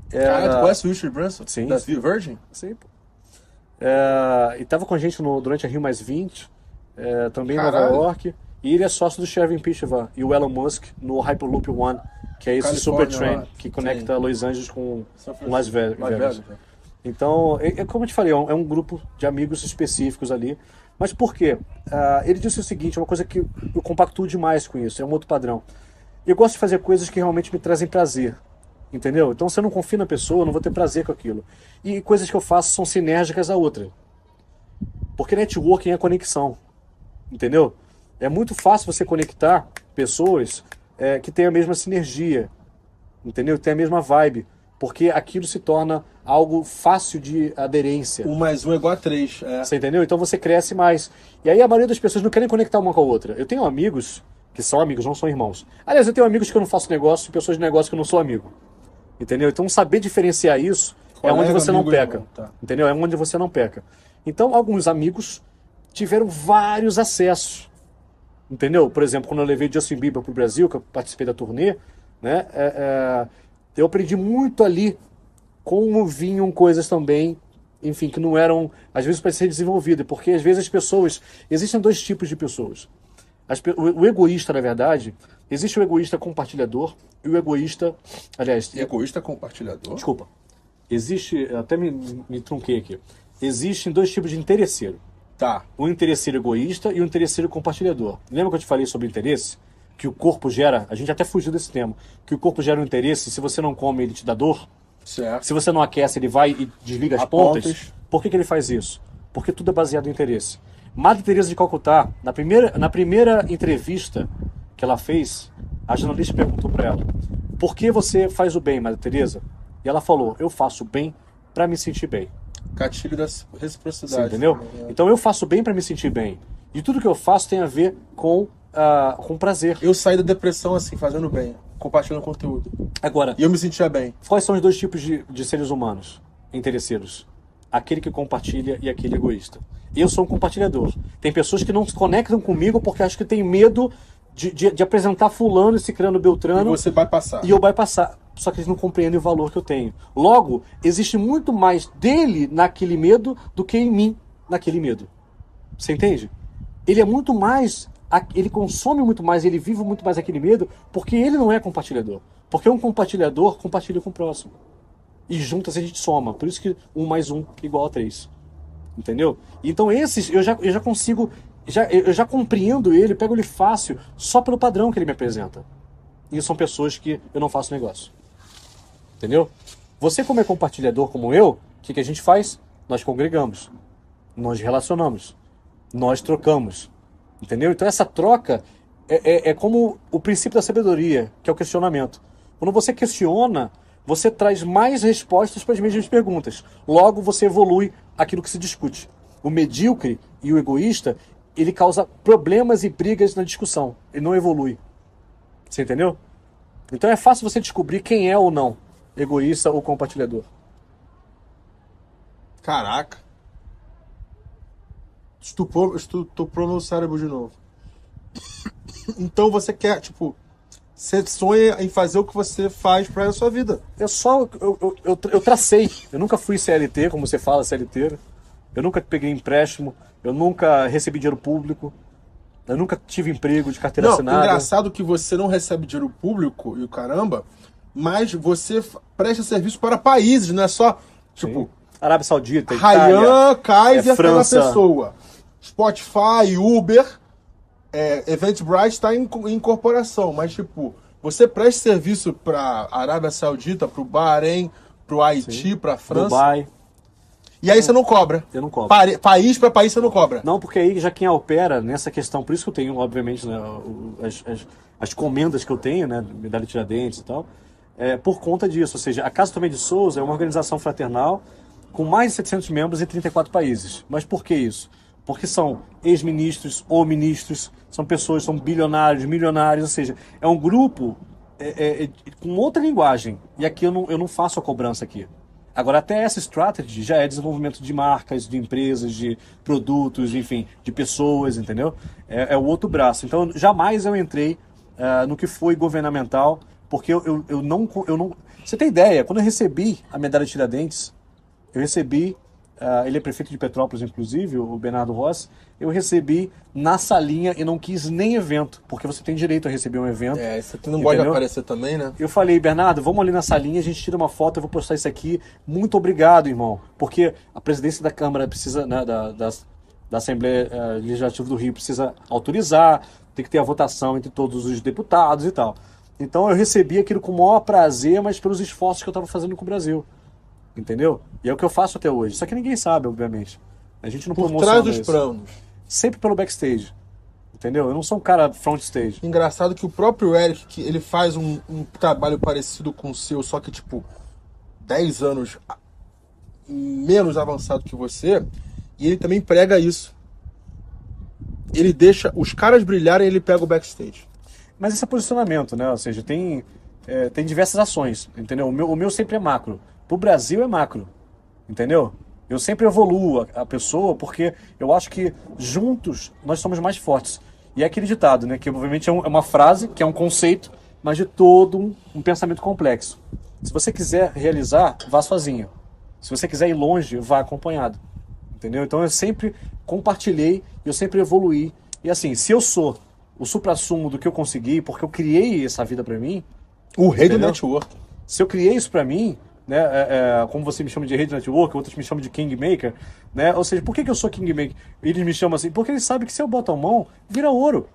Cara, tu conhece o Richard Branson? Sim. Da Virgin? Sim, pô. E tava com a gente durante a Rio Mais 20, também em Nova Caralho. York. E ele é sócio do Shervin Picheva e o Elon Musk no Hyperloop One, que é esse super Califórnia, train que conecta Los Angeles com São Las Vegas. Vegas. Então, como eu te falei, é um grupo de amigos específicos ali. Mas por quê? Ele disse o seguinte, uma coisa que eu compactuo demais com isso, é um outro padrão. Eu gosto de fazer coisas que realmente me trazem prazer, entendeu? Então, se eu não confio na pessoa, eu não vou ter prazer com aquilo. E coisas que eu faço são sinérgicas a outra. Porque networking é conexão, entendeu? É muito fácil você conectar pessoas que têm a mesma sinergia, entendeu? Que têm a mesma vibe. Porque aquilo se torna algo fácil de aderência. 1 mais 1 é igual a 3. Você entendeu? Então você cresce mais. E aí a maioria das pessoas não querem conectar uma com a outra. Eu tenho amigos que são amigos, não são irmãos. Aliás, eu tenho amigos que eu não faço negócio e pessoas de negócio que eu não sou amigo. Entendeu? Então saber diferenciar isso é onde você não peca. Tá. Entendeu? É onde você não peca. Então alguns amigos tiveram vários acessos. Entendeu? Por exemplo, quando eu levei Justin Bieber pro Brasil, que eu participei da turnê, né? Eu aprendi muito ali como vinham coisas também, enfim, que não eram, às vezes, para ser desenvolvidas, porque às vezes as pessoas, existem dois tipos de pessoas. O egoísta, na verdade, existe o egoísta compartilhador e o egoísta, aliás... Egoísta compartilhador? Desculpa. Existe, até me trunquei aqui, existem dois tipos de interesseiro. Tá. O interesseiro egoísta e o interesseiro compartilhador. Lembra que eu te falei sobre interesse? Que o corpo gera, a gente até fugiu desse tema, que o corpo gera um interesse, se você não come, ele te dá dor. Certo. Se você não aquece, ele vai e desliga as pontas. Por que ele faz isso? Porque tudo é baseado em interesse. Madre Teresa de Calcutá, na primeira entrevista que ela fez, a jornalista perguntou para ela: por que você faz o bem, Madre Teresa? E ela falou: eu faço o bem para me sentir bem. Gatilho da reciprocidade. Você entendeu? Então eu faço bem para me sentir bem. E tudo que eu faço tem a ver com prazer. Eu saí da depressão assim, fazendo bem, compartilhando conteúdo. Agora, E eu me sentia bem. quais são os dois tipos de seres humanos interesseiros? Aquele que compartilha e aquele egoísta. Eu sou um compartilhador. Tem pessoas que não se conectam comigo porque acham que tem medo de apresentar fulano e cicrano beltrano. E você vai passar. E eu vai passar. Só que eles não compreendem o valor que eu tenho. Logo, existe muito mais dele naquele medo do que em mim naquele medo. Você entende? Ele é muito mais... Ele consome muito mais, ele vive muito mais aquele medo porque ele não é compartilhador. Porque um compartilhador compartilha com o próximo. e juntas a gente soma. Por isso que 1 mais 1 igual a 3. Entendeu? Então esses eu já consigo, eu já compreendo ele, pego ele fácil só pelo padrão que ele me apresenta. E são pessoas que eu não faço negócio. Entendeu? Você, como é compartilhador como eu, o que a gente faz? Nós congregamos, nós relacionamos, nós trocamos. Entendeu? Então essa troca é como o princípio da sabedoria, que é o questionamento. Quando você questiona, você traz mais respostas para as mesmas perguntas. Logo, você evolui aquilo que se discute. O medíocre e o egoísta, ele causa problemas e brigas na discussão. Ele não evolui. Você entendeu? Então é fácil você descobrir quem é ou não egoísta ou compartilhador. Caraca. Estuprou meu cérebro de novo. Então você quer, tipo, você sonha em fazer o que você faz pra sua vida. Eu tracei. Eu nunca fui CLT, como você fala, CLT. Eu nunca peguei empréstimo. Eu nunca recebi dinheiro público. Eu nunca tive emprego de carteira assinada. Engraçado que você não recebe dinheiro público e o caramba, mas você presta serviço para países, não é só, tipo... Sim. Arábia Saudita, Ryan, Kaiser, aquela França. pessoa. Spotify, Uber, Eventbrite está em corporação, mas tipo, você presta serviço para Arábia Saudita, para o Bahrein, para o Haiti, para a França. Dubai. E aí você não cobra. Eu não cobro. País para país você não cobra. Não, porque aí já quem opera nessa questão, por isso que eu tenho, obviamente, né, as comendas que eu tenho, né, medalha de Tiradentes e tal, por conta disso. Ou seja, a Casa Tomé de Souza é uma organização fraternal com mais de 700 membros em 34 países. Mas por que isso? Porque são ex-ministros ou ministros, são pessoas, são bilionários, milionários, ou seja, é um grupo com outra linguagem. E aqui eu não faço a cobrança aqui. Agora, até essa strategy já é desenvolvimento de marcas, de empresas, de produtos, enfim, de pessoas, entendeu? É o outro braço. Então, jamais eu entrei no que foi governamental, porque eu não... Você tem ideia, quando eu recebi a medalha de Tiradentes, eu recebi... ele é prefeito de Petrópolis, inclusive, o Bernardo Rossi. Eu recebi na salinha e não quis nem evento, porque você tem direito a receber um evento. Você não gosta de aparecer também, né? Eu falei, Bernardo, vamos ali na salinha, a gente tira uma foto, eu vou postar isso aqui. Muito obrigado, irmão. Porque a presidência da Câmara precisa, né, da Assembleia Legislativa do Rio precisa autorizar, tem que ter a votação entre todos os deputados e tal. Então eu recebi aquilo com o maior prazer, mas pelos esforços que eu estava fazendo com o Brasil. Entendeu? E é o que eu faço até hoje. Só que ninguém sabe, obviamente. A gente não promociona Por trás dos isso. planos. Sempre pelo backstage. Entendeu? Eu não sou um cara front stage. Engraçado que o próprio Eric, que ele faz um trabalho parecido com o seu, só que tipo 10 anos menos avançado que você, e ele também prega isso. Ele deixa os caras brilharem e ele pega o backstage. Mas esse é posicionamento, né? Ou seja, tem diversas ações, entendeu? O meu sempre é macro. Pro Brasil é macro, entendeu? Eu sempre evoluo a pessoa porque eu acho que juntos nós somos mais fortes. E é aquele ditado, né? Que obviamente é uma frase, que é um conceito, mas de todo um pensamento complexo. Se você quiser realizar, vá sozinho. Se você quiser ir longe, vá acompanhado. Entendeu? Então eu sempre compartilhei, eu sempre evoluí. E assim, se eu sou o suprassumo do que eu consegui, porque eu criei essa vida pra mim... O rei entendeu? do network. Se eu criei isso pra mim... né, como você me chama de rei do network, outros me chamam de kingmaker, né? Ou seja, por que eu sou kingmaker? Eles me chamam assim, porque eles sabem que se eu boto a mão, vira ouro.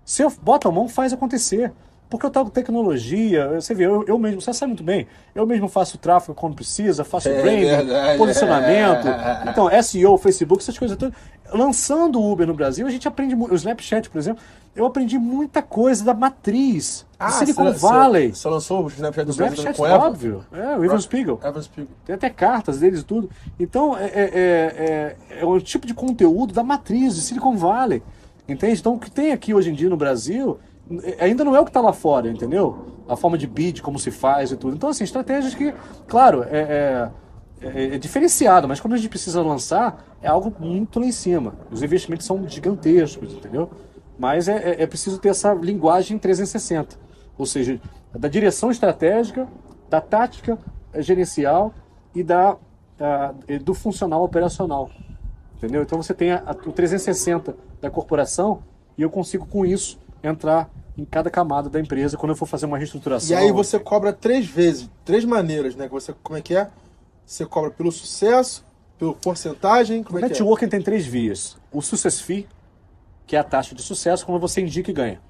Se eu boto a mão, faz acontecer. Porque eu trago tecnologia, você vê, eu mesmo, você sabe muito bem, eu mesmo faço tráfego quando precisa, faço branding, posicionamento, então SEO, Facebook, essas coisas todas. Lançando o Uber no Brasil, a gente aprende, o Snapchat, por exemplo, eu aprendi muita coisa da matriz, de Silicon Valley. Você lançou o Snapchat do Brasil Snapchat, com Evan? óbvio. O Evan Spiegel. Evan Spiegel. Tem até cartas deles e tudo. Então, é um tipo de conteúdo da matriz de Silicon Valley. Entende? Então, o que tem aqui hoje em dia no Brasil ainda não é o que está lá fora, entendeu? A forma de bid, como se faz e tudo. Então, assim, estratégias que, claro, é diferenciado, mas quando a gente precisa lançar, é algo muito lá em cima. Os investimentos são gigantescos, entendeu? Mas é preciso ter essa linguagem 360. Ou seja, da direção estratégica, da tática gerencial e do funcional operacional. Entendeu? Então você tem o 360 da corporação e eu consigo com isso entrar em cada camada da empresa quando eu for fazer uma reestruturação. E aí você cobra 3 vezes, 3 maneiras, né? Que você, como é que é? Você cobra pelo sucesso, pela porcentagem, como O é que é? networking tem 3 vias. O success fee, que é a taxa de sucesso quando você indica e ganha.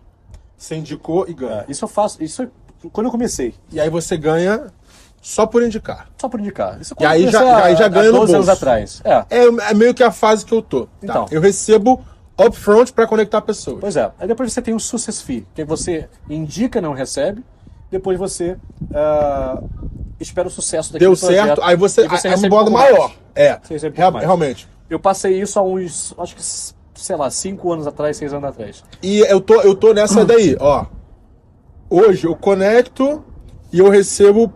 Você indicou e ganha. Isso eu faço, isso quando eu comecei. E aí você ganha só por indicar. Só por indicar. Isso E aí eu já comecei ganha há no 12 anos bolso. atrás. É meio que a fase que eu tô. Tá? Então. Eu recebo upfront para conectar pessoas. Pois é. Aí depois você tem o success fee, que você indica e não recebe. Depois você espera o sucesso daquele Deu projeto. certo, aí você é um recebe modo pouco mais. maior. Você recebe pouco mais. Realmente. Eu passei isso há uns, acho que, sei lá, 5 anos atrás, 6 anos atrás. E eu tô nessa daí, ó. Hoje eu conecto e eu recebo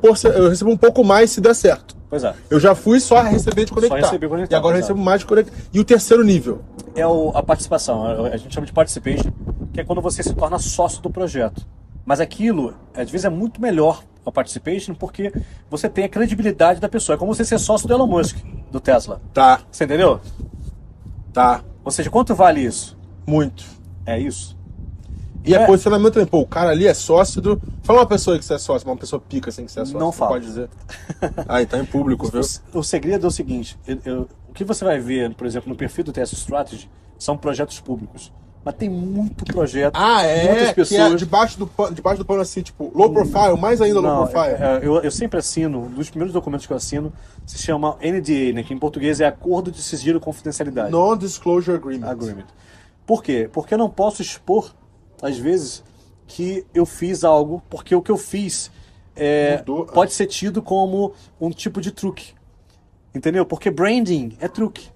um pouco mais se der certo. Pois é. Eu já fui só receber de conectar. receber conectar, E agora eu exato. recebo mais de conectar. E o terceiro nível? É a participação. A gente chama de participation, que é quando você se torna sócio do projeto. Mas aquilo, às vezes, é muito melhor a participation porque você tem a credibilidade da pessoa. É como você ser sócio do Elon Musk, do Tesla. Tá, Você entendeu? tá. Ou seja, quanto vale isso? Muito. É isso. E é posicionamento também. Pô, o cara ali é sócio do... Fala uma pessoa que você é sócio, uma pessoa pica assim que você é sócio. Não você fala. pode dizer. Aí, tá em público, viu? O segredo é o seguinte, o que você vai ver, por exemplo, no perfil do Tesla Strategy, são projetos públicos. Mas tem muito projeto, muitas Que pessoas... é debaixo do pano assim, tipo, low profile, mais ainda low profile. Eu sempre assino, um dos primeiros documentos que eu assino se chama NDA, né, que em português é Acordo de Sigilo e Confidencialidade. Non-Disclosure Agreement. Por quê? Porque eu não posso expor, às vezes, que eu fiz algo, porque o que eu fiz pode ser tido como um tipo de truque. Entendeu? Porque branding é truque.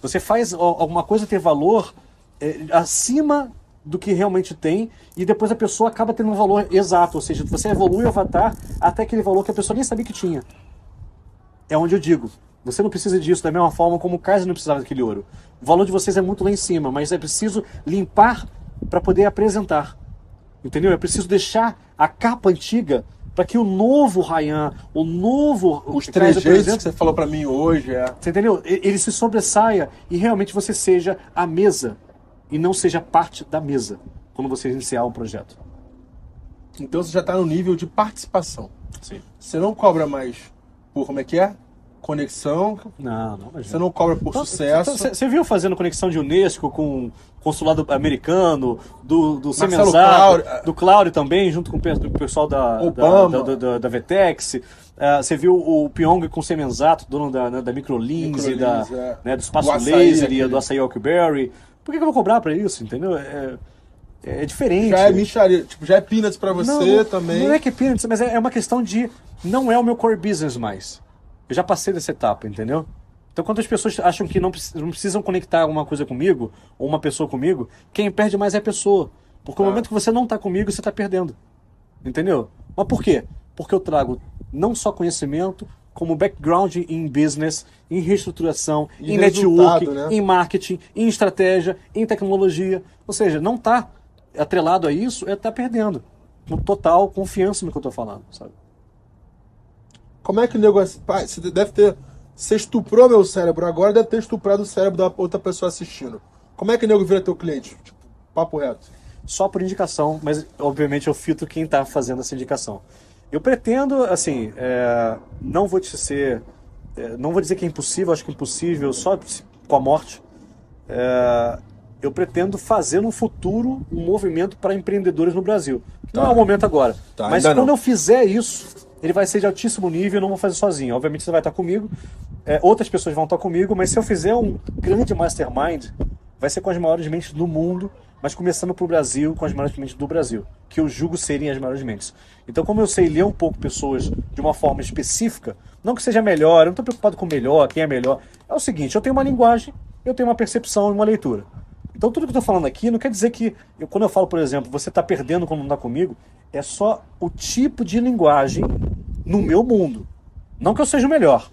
Você faz alguma coisa ter valor acima do que realmente tem e depois a pessoa acaba tendo um valor exato. Ou seja, você evolui o avatar até aquele valor que a pessoa nem sabia que tinha. É onde eu digo. Você não precisa disso da mesma forma como o Kaiser não precisava daquele ouro. O valor de vocês é muito lá em cima, mas é preciso limpar para poder apresentar. Entendeu? É preciso deixar a capa antiga para que o novo Ryan, o novo... Os trejeitos que você falou pra mim hoje, Você entendeu? Ele se sobressaia e realmente você seja a mesa e não seja parte da mesa quando você iniciar o projeto. Então você já tá no nível de participação. Sim. Você não cobra mais por, como é que é? Conexão. Não. Você não cobra por sucesso. Você viu fazendo conexão de Unesco com o consulado americano, do Marcelo Semenzato, do Cláudio também, junto com o pessoal da Vetex. Você viu o Pyong com o Semenzato, dono da Microlins e do Espaço Laser e do Açaí Oakberry. Por que eu vou cobrar pra isso, entendeu? É diferente. Já é micharia, tipo, já é peanuts pra você também. Não é que é peanuts, mas é uma questão de... Não é o meu core business mais. Eu já passei dessa etapa, entendeu? Então, quando as pessoas acham que não precisam conectar alguma coisa comigo, ou uma pessoa comigo, quem perde mais é a pessoa. Porque no momento que você não está comigo, você está perdendo. Entendeu? Mas por quê? Porque eu trago não só conhecimento, como background em business, em reestruturação, em networking, né? em marketing, em estratégia, em tecnologia. Ou seja, não está atrelado a isso, está perdendo. Com total confiança no que eu estou falando, sabe? Como é que o negócio... Pai, você deve ter... Você estuprou meu cérebro agora, deve ter estuprado o cérebro da outra pessoa assistindo. Como é que o nego vira teu cliente? Tipo, papo reto. Só por indicação, mas obviamente eu filtro quem está fazendo essa indicação. Eu pretendo, assim, não vou dizer que é impossível, acho que é impossível só com a morte. Eu pretendo fazer no futuro um movimento para empreendedores no Brasil. Não é o momento agora. Mas quando eu fizer isso, ele vai ser de altíssimo nível, eu não vou fazer sozinho. Obviamente você vai estar comigo, outras pessoas vão estar comigo, mas se eu fizer um grande mastermind, vai ser com as maiores mentes do mundo, mas começando pro Brasil, com as maiores mentes do Brasil, que eu julgo serem as maiores mentes. Então, como eu sei ler um pouco pessoas de uma forma específica, não que seja melhor, eu não estou preocupado com o melhor, quem é melhor. É o seguinte, eu tenho uma linguagem, eu tenho uma percepção e uma leitura. Então, tudo que eu estou falando aqui não quer dizer que, quando eu falo, por exemplo, você está perdendo quando não está comigo, é só o tipo de linguagem no meu mundo. Não que eu seja o melhor.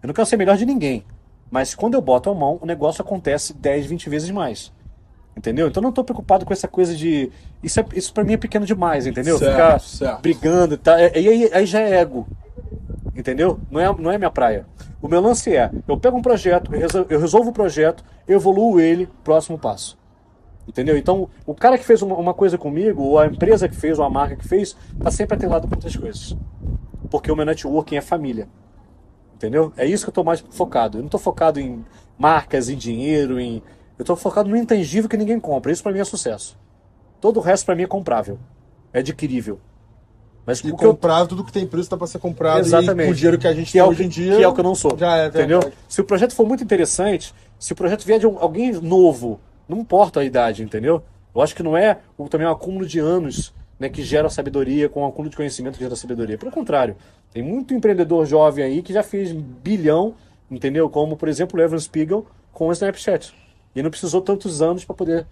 Eu não quero ser melhor de ninguém. Mas quando eu boto a mão, o negócio acontece 10, 20 vezes mais. Entendeu? Então eu não estou preocupado com essa coisa de... Isso pra mim é pequeno demais, entendeu? Ficar brigando e tal. Aí já é ego. Entendeu? Não é minha praia. O meu lance é, eu pego um projeto, eu resolvo o projeto, eu evoluo ele, próximo passo. Entendeu? Então, o cara que fez uma coisa comigo, ou a empresa que fez, ou a marca que fez, tá sempre atrelado com outras coisas. Porque o meu networking é família. Entendeu? É isso que eu tô mais focado. Eu não tô focado em marcas, em dinheiro, eu tô focado no intangível que ninguém compra. Isso pra mim é sucesso. Todo o resto pra mim é comprável. É adquirível. Mas E o que eu... comprar tudo que tem preço tá para ser comprado. Exatamente. E com o dinheiro que a gente Que tem é o hoje em dia. que é o que eu não sou. Já é, entendeu? verdade. Se o projeto for muito interessante, se o projeto vier de alguém novo, não importa a idade, entendeu? Eu acho que não é também um acúmulo de anos, né, que gera sabedoria, com um acúmulo de conhecimento que gera sabedoria. Pelo contrário, tem muito empreendedor jovem aí que já fez bilhão, entendeu? Como, por exemplo, o Evan Spiegel com o Snapchat. E não precisou tantos anos para poder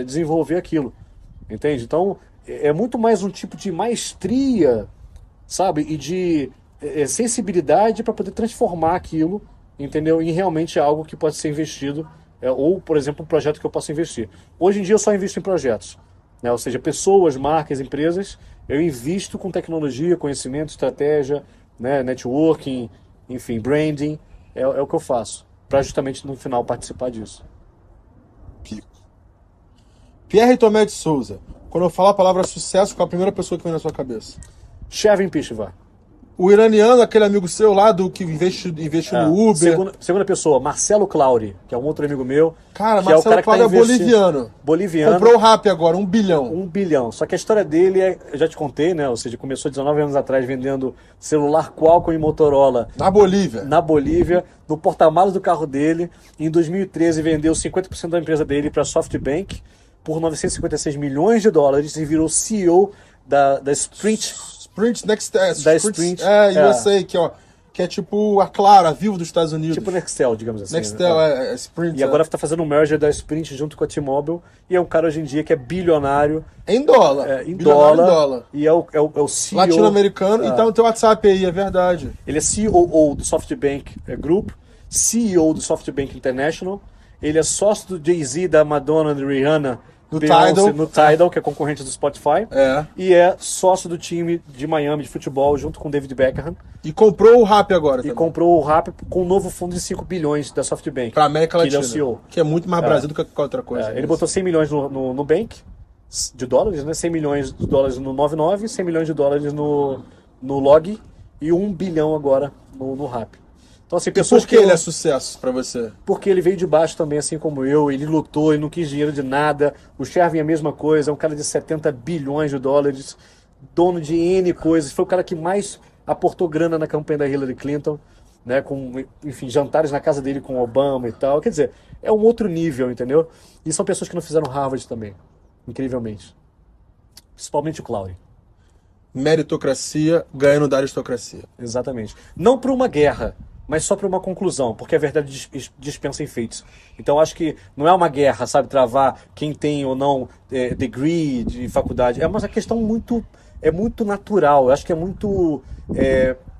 desenvolver aquilo. Entende? Então, é muito mais um tipo de maestria, sabe? E de sensibilidade para poder transformar aquilo, entendeu? Em realmente algo que pode ser investido, ou, por exemplo, um projeto que eu possa investir. Hoje em dia eu só invisto em projetos, né? Ou seja, pessoas, marcas, empresas, eu invisto com tecnologia, conhecimento, estratégia, né? Networking, enfim, branding, é o que eu faço, para justamente no final participar disso. Pico. Pierre Tomé de Souza. Quando eu falo a palavra sucesso, qual é a primeira pessoa que vem na sua cabeça? Shervin Pishivar. O iraniano, aquele amigo seu lá, do que investe no Uber. Segunda pessoa, Marcelo Clauri, que é um outro amigo meu. Cara, que Marcelo é Clauri é boliviano. Boliviano. Comprou o Rappi agora, 1 bilhão. 1 bilhão. Só que a história dele eu já te contei, né? Ou seja, começou 19 anos atrás vendendo celular Qualcomm e Motorola. Na Bolívia. Na Bolívia, no porta-malas do carro dele. Em 2013 vendeu 50% da empresa dele para a SoftBank por 956 milhões de dólares e virou CEO da Sprint. Sprint, Sprint. USA, que é tipo a Claro, a Vivo dos Estados Unidos. Tipo Nextel, digamos assim. Nextel, Sprint. E agora está fazendo um merger da Sprint junto com a T-Mobile. E é um cara hoje em dia que é bilionário. Em dólar. Em dólar. E é o CEO. Latino-americano. Então tem o WhatsApp aí, é verdade. Ele é CEO do SoftBank Group, CEO do SoftBank International. Ele é sócio do Jay-Z, da Madonna, da Rihanna. No Tidal, que é concorrente do Spotify. E é sócio do time de Miami de futebol, junto com o David Beckham. E comprou o Rappi agora também. E comprou o Rappi com um novo fundo de 5 bilhões da SoftBank. Para América Latina. Que ele é o CEO. Que é muito mais Brasil do que qualquer outra coisa. Ele botou 100 milhões no Nubank, de dólares, né? 100 milhões de dólares no 99, 100 milhões de dólares no Log e 1 bilhão agora no Rappi. Então, assim, pessoas por que ele é sucesso pra você? Porque ele veio de baixo também, assim como eu. Ele lutou, ele não quis dinheiro de nada. O Shervin é a mesma coisa, é um cara de 70 bilhões de dólares, dono de N coisas. Foi o cara que mais aportou grana na campanha da Hillary Clinton, né? Com, enfim, jantares na casa dele com Obama e tal. Quer dizer, é um outro nível, entendeu? E são pessoas que não fizeram Harvard também, incrivelmente. Principalmente o Claudio. Meritocracia ganhando da aristocracia. Exatamente. Não por uma guerra, mas só para uma conclusão, porque a verdade dispensa enfeites. Então acho que não é uma guerra, sabe, travar quem tem ou não degree de faculdade. É uma questão muito natural, eu acho que é muito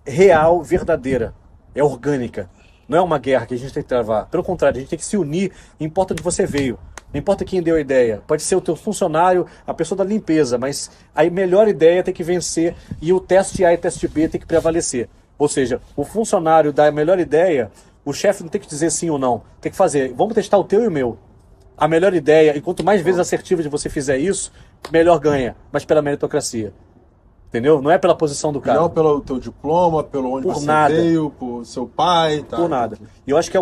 real, verdadeira, é orgânica. Não é uma guerra que a gente tem que travar. Pelo contrário, a gente tem que se unir, não importa de onde você veio. Não importa quem deu a ideia. Pode ser o teu funcionário, a pessoa da limpeza, mas a melhor ideia tem que vencer e o teste A e o teste B tem que prevalecer. Ou seja, o funcionário dá a melhor ideia, o chefe não tem que dizer sim ou não. Tem que fazer, vamos testar o teu e o meu. A melhor ideia, e quanto mais vezes assertivas você fizer isso, melhor ganha, mas pela meritocracia. Entendeu? Não é pela posição do cara. Não pelo teu diploma, pelo onde você veio, por seu pai. Tá, por nada. E eu acho que é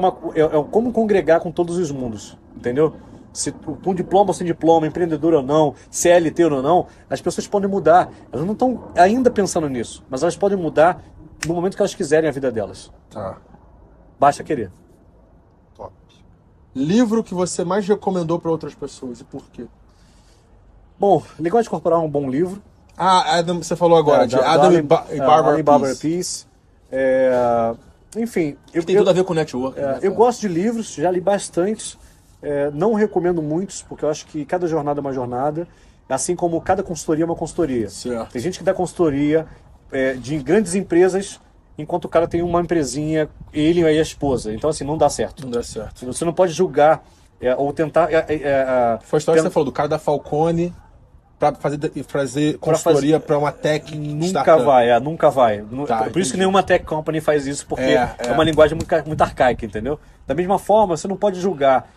como congregar com todos os mundos. Entendeu? Se com diploma ou sem diploma, empreendedor ou não, CLT ou não, as pessoas podem mudar. Elas não estão ainda pensando nisso, mas elas podem mudar no momento que elas quiserem a vida delas. Tá. Basta querer. Top. Livro que você mais recomendou para outras pessoas e por quê? Bom, Linguagem Corporal é um bom livro. Adam, você falou agora, de Adam e Barbara Pease. Enfim. Tem tudo a ver com network. Eu gosto de livros, já li bastante. Não recomendo muitos, porque eu acho que cada jornada é uma jornada, assim como cada consultoria é uma consultoria. Certo. Tem gente que dá consultoria de grandes empresas, enquanto o cara tem uma empresinha, ele e a esposa. Então, assim, não dá certo. Não dá certo. Você não pode julgar ou tentar... Foi a história que você falou, do cara da Falcone para fazer consultoria para uma tech Nunca vai. Tá, por isso que nenhuma tech company faz isso, porque é uma linguagem muito arcaica, entendeu? Da mesma forma, você não pode julgar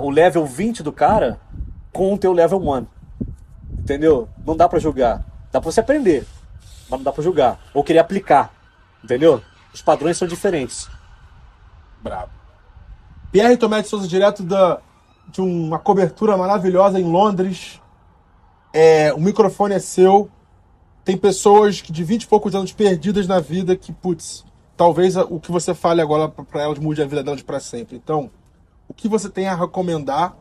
o level 20 do cara com o teu level 1. Entendeu? Não dá pra julgar. Dá pra você aprender, mas não dá pra julgar. Ou querer aplicar. Entendeu? Os padrões são diferentes. Bravo. Pierre Tomé de Souza, direto de uma cobertura maravilhosa em Londres. O microfone é seu. Tem pessoas que de 20 e poucos anos perdidas na vida que, putz, talvez o que você fale agora para elas mude a vida delas para sempre. Então, o que você tem a recomendar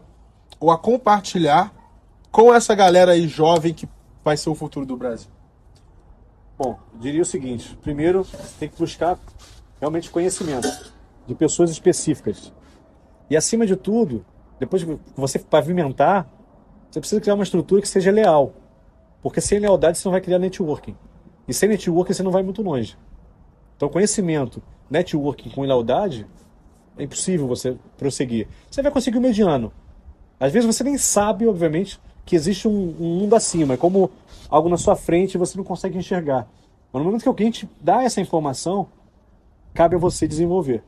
ou a compartilhar com essa galera aí jovem que vai ser o futuro do Brasil? Bom, eu diria o seguinte. Primeiro, você tem que buscar realmente conhecimento de pessoas específicas. E acima de tudo, depois que você pavimentar, você precisa criar uma estrutura que seja leal. Porque sem lealdade você não vai criar networking. E sem networking você não vai muito longe. Então conhecimento, networking com lealdade, é impossível você prosseguir. Você vai conseguir o mediano. Às vezes você nem sabe, obviamente, que existe um mundo acima. É como algo na sua frente e você não consegue enxergar. Mas no momento que alguém te dá essa informação, cabe a você desenvolver.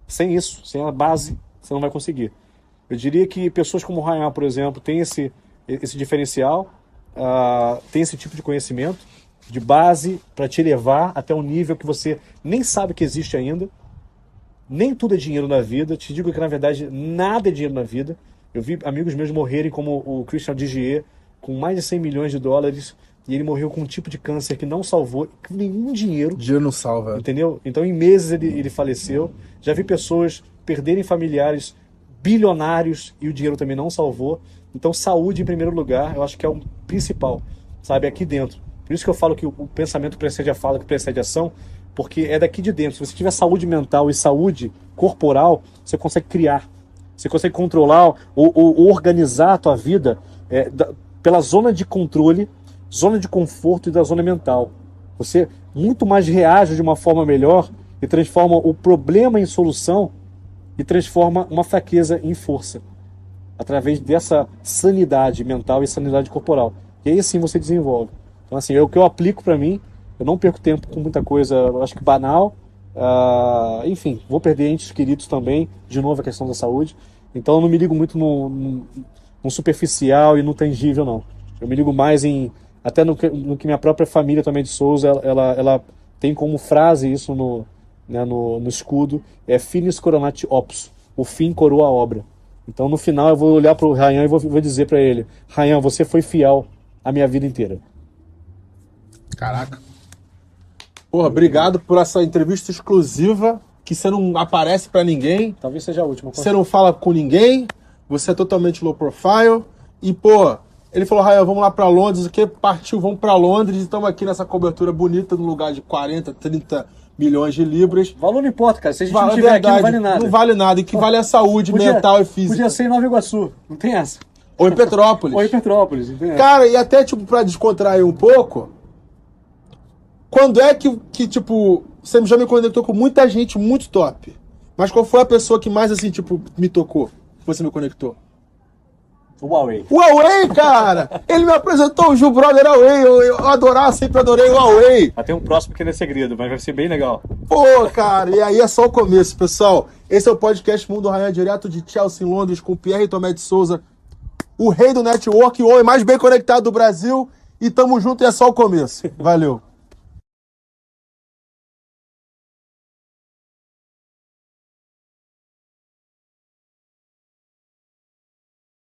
Sem isso, sem a base, você não vai conseguir. Eu diria que pessoas como o Ryan, por exemplo, têm esse diferencial, tem esse tipo de conhecimento, de base, para te levar até um nível que você nem sabe que existe ainda. Nem tudo é dinheiro na vida. Te digo que, na verdade, nada é dinheiro na vida. Eu vi amigos meus morrerem, como o Christian Digier, com mais de 100 milhões de dólares, e ele morreu com um tipo de câncer que não salvou nenhum dinheiro. Dinheiro não salva. Entendeu? Então, em meses ele faleceu. Já vi pessoas perderem familiares bilionários e o dinheiro também não salvou. Então, saúde em primeiro lugar, eu acho que é o principal, sabe, aqui dentro. Por isso que eu falo que o pensamento precede a fala, que precede a ação, porque é daqui de dentro. Se você tiver saúde mental e saúde corporal, você consegue criar. Você consegue controlar ou organizar a tua vida pela zona de controle, zona de conforto e da zona mental. Você muito mais reage de uma forma melhor e transforma o problema em solução e transforma uma fraqueza em força. Através dessa sanidade mental e sanidade corporal. E aí sim você desenvolve. Então assim, é o que eu aplico para mim. Eu não perco tempo com muita coisa, eu acho que banal. Enfim, vou perder entes queridos também. De novo a questão da saúde. Então eu não me ligo muito no superficial e no tangível, não. Eu me ligo mais até no que minha própria família também de Souza, ela tem como frase isso no escudo, finis coronat opus, o fim coroa a obra. Então no final eu vou olhar para o Ryan e vou dizer para ele: Ryan, você foi fiel a minha vida inteira. Caraca. Porra, obrigado por essa entrevista exclusiva, que você não aparece para ninguém. Talvez seja a última. Você não fala com ninguém, você é totalmente low profile. E, pô, ele falou: Ryan, vamos lá para Londres, o que? Partiu, vamos para Londres e estamos aqui nessa cobertura bonita, no lugar de 40, 30 milhões de libras. Valor não importa, cara. Se a gente não tiver aqui, não vale nada. Não vale nada. E que vale a saúde mental e física. Podia ser em Nova Iguaçu, não tem essa. Ou em Petrópolis. Ou em Petrópolis, entendeu? Cara, e até, tipo, pra descontrair um pouco, quando é que tipo, você já me conectou com muita gente muito top, mas qual foi a pessoa que mais, assim, tipo, me tocou, que você me conectou? O Huawei. O Huawei, cara! Ele me apresentou o Gil Brother Huawei, eu adorava, sempre adorei o Huawei. Tem um próximo que não é segredo, mas vai ser bem legal. Pô, cara, e aí é só o começo, pessoal. Esse é o podcast Mundo Ryan, direto de Chelsea, em Londres, com Pierre Tomé de Souza, o rei do network, o homem mais bem conectado do Brasil. E tamo junto e é só o começo. Valeu.